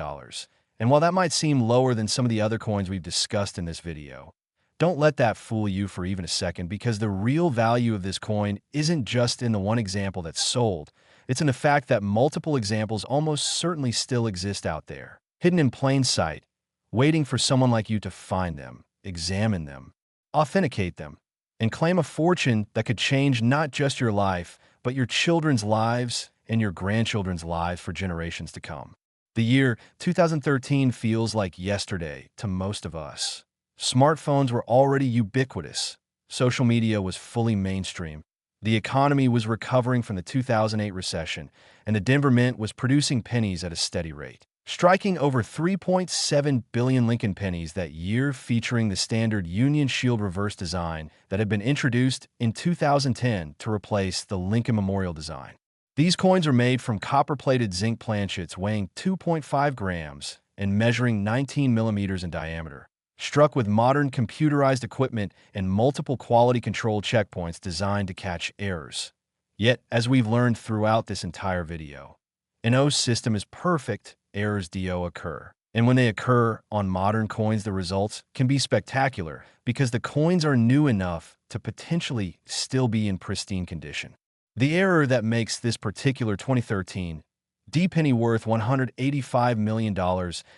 And while that might seem lower than some of the other coins we've discussed in this video, don't let that fool you for even a second, because the real value of this coin isn't just in the one example that's sold. It's in the fact that multiple examples almost certainly still exist out there, hidden in plain sight, waiting for someone like you to find them, examine them, authenticate them, and claim a fortune that could change not just your life, but your children's lives and your grandchildren's lives for generations to come. The year 2013 feels like yesterday to most of us. Smartphones were already ubiquitous. Social media was fully mainstream. The economy was recovering from the 2008 recession, and the Denver Mint was producing pennies at a steady rate, striking over 3.7 billion Lincoln pennies that year, featuring the standard Union Shield reverse design that had been introduced in 2010 to replace the Lincoln Memorial design. These coins are made from copper-plated zinc planchets weighing 2.5 grams and measuring 19 millimeters in diameter, struck with modern computerized equipment and multiple quality control checkpoints designed to catch errors. Yet, as we've learned throughout this entire video, an O system is perfect, errors do occur. And when they occur on modern coins, the results can be spectacular because the coins are new enough to potentially still be in pristine condition. The error that makes this particular 2013 D penny worth $185 million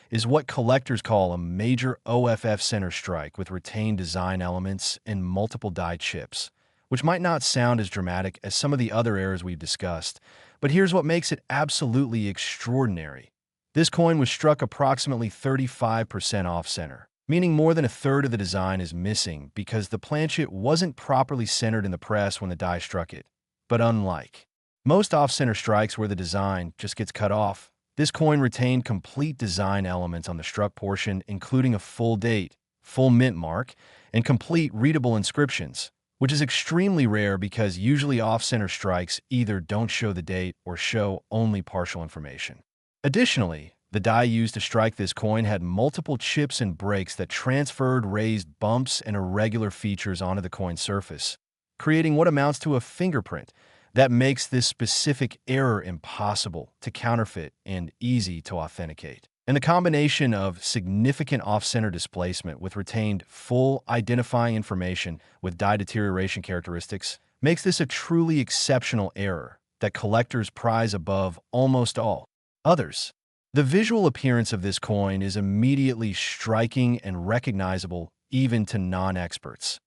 is what collectors call a major OFF center strike with retained design elements and multiple die chips, which might not sound as dramatic as some of the other errors we've discussed, but here's what makes it absolutely extraordinary. This coin was struck approximately 35% off-center, meaning more than a third of the design is missing because the planchet wasn't properly centered in the press when the die struck it. But unlike most off-center strikes where the design just gets cut off, this coin retained complete design elements on the struck portion, including a full date, full mint mark, and complete readable inscriptions, which is extremely rare because usually off-center strikes either don't show the date or show only partial information. Additionally, the die used to strike this coin had multiple chips and breaks that transferred raised bumps and irregular features onto the coin surface, creating what amounts to a fingerprint that makes this specific error impossible to counterfeit and easy to authenticate. And the combination of significant off-center displacement with retained full identifying information with die deterioration characteristics makes this a truly exceptional error that collectors prize above almost all others. The visual appearance of this coin is immediately striking and recognizable even to non-experts.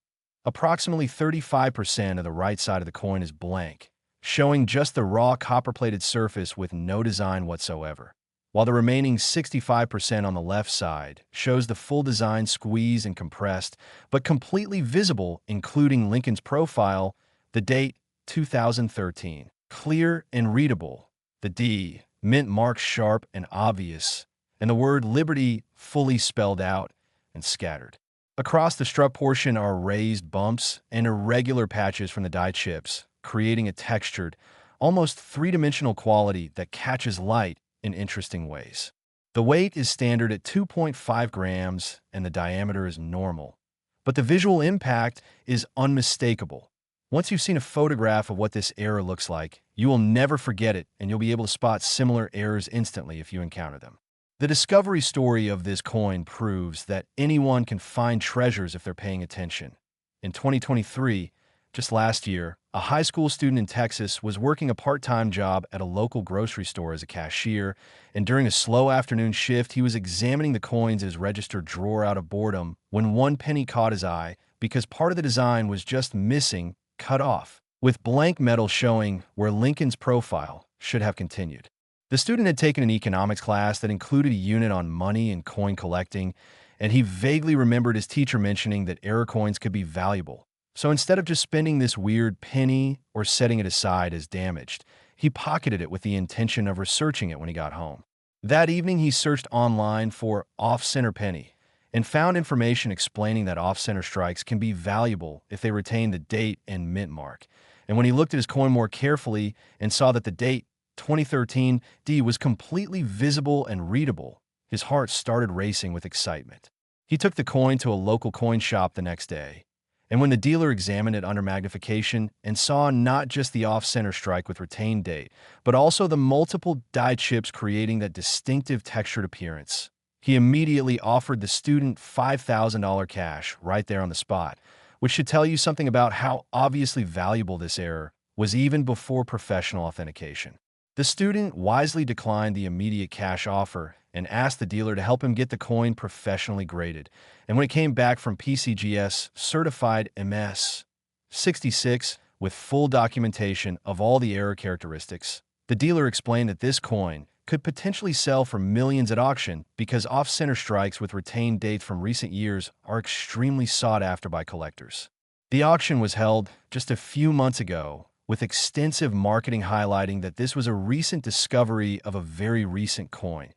Approximately 35% of the right side of the coin is blank, showing just the raw copper-plated surface with no design whatsoever, while the remaining 65% on the left side shows the full design squeezed and compressed, but completely visible, including Lincoln's profile, the date 2013, clear and readable, the D, mint mark sharp and obvious, and the word Liberty fully spelled out and scattered. Across the struck portion are raised bumps and irregular patches from the die chips, creating a textured, almost three-dimensional quality that catches light in interesting ways. The weight is standard at 2.5 grams and the diameter is normal, but the visual impact is unmistakable. Once you've seen a photograph of what this error looks like, you will never forget it, and you'll be able to spot similar errors instantly if you encounter them. The discovery story of this coin proves that anyone can find treasures if they're paying attention. In 2023, just last year, a high school student in Texas was working a part-time job at a local grocery store as a cashier, and during a slow afternoon shift, he was examining the coins in his register drawer out of boredom when one penny caught his eye because part of the design was just missing, cut off, with blank metal showing where Lincoln's profile should have continued. The student had taken an economics class that included a unit on money and coin collecting, and he vaguely remembered his teacher mentioning that error coins could be valuable. So instead of just spending this weird penny or setting it aside as damaged, he pocketed it with the intention of researching it when he got home. That evening, he searched online for off-center penny and found information explaining that off-center strikes can be valuable if they retain the date and mint mark. And when he looked at his coin more carefully and saw that the date, 2013 D, was completely visible and readable, his heart started racing with excitement. He took the coin to a local coin shop the next day, And when the dealer examined it under magnification and saw not just the off-center strike with retained date, but also the multiple die chips creating that distinctive textured appearance, he immediately offered the student $5,000 cash right there on the spot, which should tell you something about how obviously valuable this error was even before professional authentication. The student wisely declined the immediate cash offer and asked the dealer to help him get the coin professionally graded. And when it came back from PCGS certified MS 66 with full documentation of all the error characteristics, the dealer explained that this coin could potentially sell for millions at auction because off-center strikes with retained dates from recent years are extremely sought after by collectors. The auction was held just a few months ago, with extensive marketing highlighting that this was a recent discovery of a very recent coin,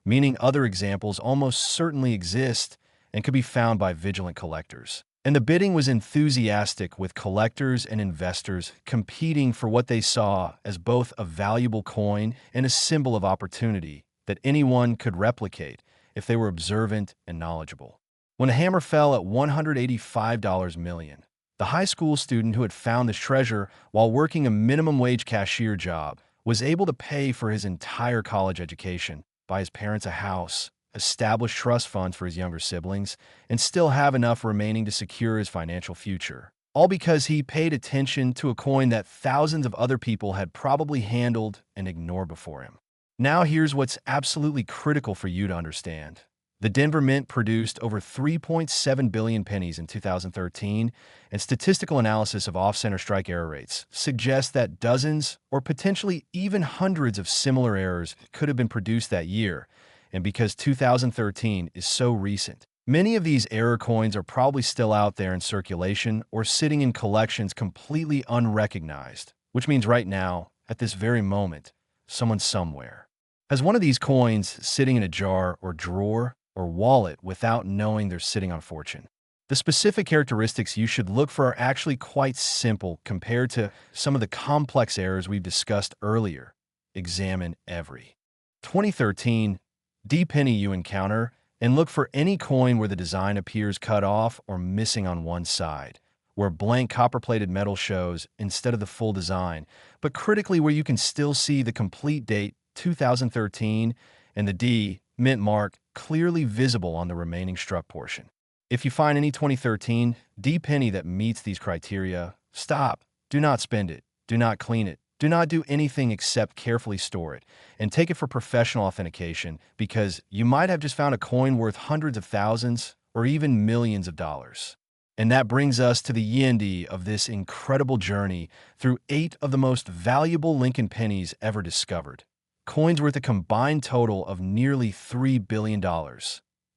meaning other examples almost certainly exist and could be found by vigilant collectors. And the bidding was enthusiastic, with collectors and investors competing for what they saw as both a valuable coin and a symbol of opportunity that anyone could replicate if they were observant and knowledgeable. When the hammer fell at $185 million, the high school student who had found this treasure while working a minimum wage cashier job was able to pay for his entire college education, buy his parents a house, establish trust funds for his younger siblings, and still have enough remaining to secure his financial future. All because he paid attention to a coin that thousands of other people had probably handled and ignored before him. Now here's what's absolutely critical for you to understand. The Denver Mint produced over 3.7 billion pennies in 2013, and statistical analysis of off-center strike error rates suggests that dozens or potentially even hundreds of similar errors could have been produced that year. And because 2013 is so recent, many of these error coins are probably still out there in circulation or sitting in collections completely unrecognized, which means right now, at this very moment, someone somewhere has one of these coins sitting in a jar or drawer or wallet without knowing they're sitting on fortune. The specific characteristics you should look for are actually quite simple compared to some of the complex errors we've discussed earlier. Examine every 2013 D penny you encounter and look for any coin where the design appears cut off or missing on one side, where blank copper-plated metal shows instead of the full design, but critically where you can still see the complete date 2013 and the D mint mark clearly visible on the remaining struck portion. If you find any 2013 D penny that meets these criteria, stop. Do not spend it. Do not clean it. Do not do anything except carefully store it and take it for professional authentication, because you might have just found a coin worth hundreds of thousands or even millions of dollars. And that brings us to the end of this incredible journey through 8 of the most valuable Lincoln pennies ever discovered. Coins worth a combined total of nearly $3 billion.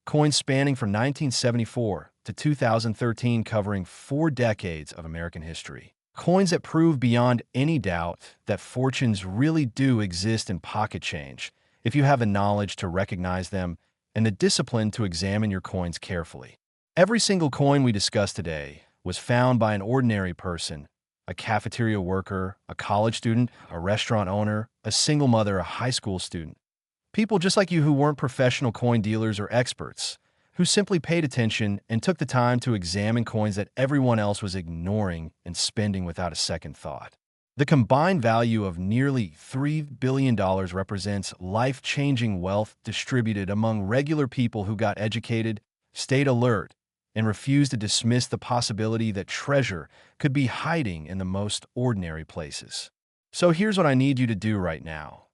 Coins spanning from 1974 to 2013, covering 4 decades of American history. Coins that prove beyond any doubt that fortunes really do exist in pocket change if you have the knowledge to recognize them and the discipline to examine your coins carefully. Every single coin we discussed today was found by an ordinary person, a cafeteria worker, a college student, a restaurant owner, a single mother, a high school student. People just like you who weren't professional coin dealers or experts, who simply paid attention and took the time to examine coins that everyone else was ignoring and spending without a second thought. The combined value of nearly $3 billion represents life-changing wealth distributed among regular people who got educated, stayed alert, and refused to dismiss the possibility that treasure could be hiding in the most ordinary places. So here's what I need you to do right now.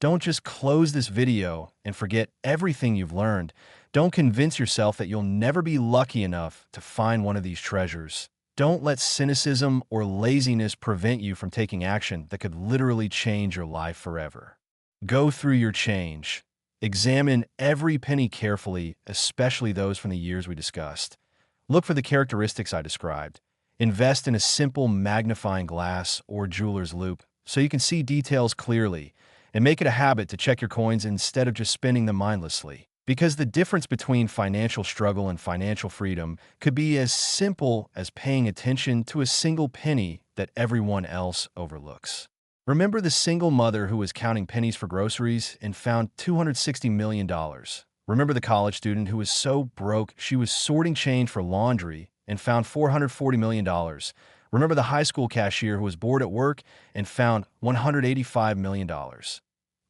Don't just close this video and forget everything you've learned. Don't convince yourself that you'll never be lucky enough to find one of these treasures. Don't let cynicism or laziness prevent you from taking action that could literally change your life forever. Go through your change. Examine every penny carefully, especially those from the years we discussed. Look for the characteristics I described. Invest in a simple magnifying glass or jeweler's loupe so you can see details clearly, and make it a habit to check your coins instead of just spending them mindlessly. Because the difference between financial struggle and financial freedom could be as simple as paying attention to a single penny that everyone else overlooks. Remember the single mother who was counting pennies for groceries and found $260 million. Remember the college student who was so broke she was sorting change for laundry and found $440 million. Remember the high school cashier who was bored at work and found $185 million.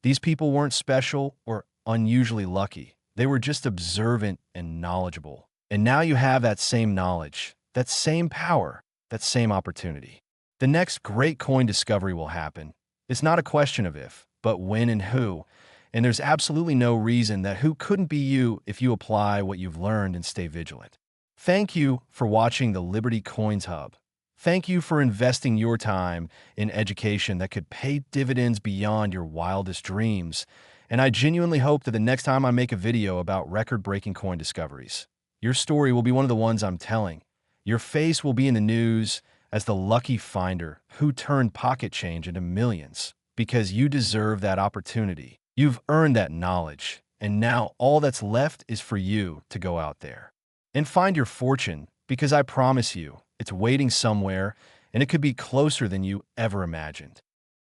These people weren't special or unusually lucky. They were just observant and knowledgeable. And now you have that same knowledge, that same power, that same opportunity. The next great coin discovery will happen. It's not a question of if, but when and who. And there's absolutely no reason that who couldn't be you if you apply what you've learned and stay vigilant. Thank you for watching the Liberty Coins Hub. Thank you for investing your time in education that could pay dividends beyond your wildest dreams. And I genuinely hope that the next time I make a video about record-breaking coin discoveries, your story will be one of the ones I'm telling. Your face will be in the news as the lucky finder who turned pocket change into millions, because you deserve that opportunity. You've earned that knowledge, and now all that's left is for you to go out there and find your fortune, because I promise you, it's waiting somewhere, and it could be closer than you ever imagined.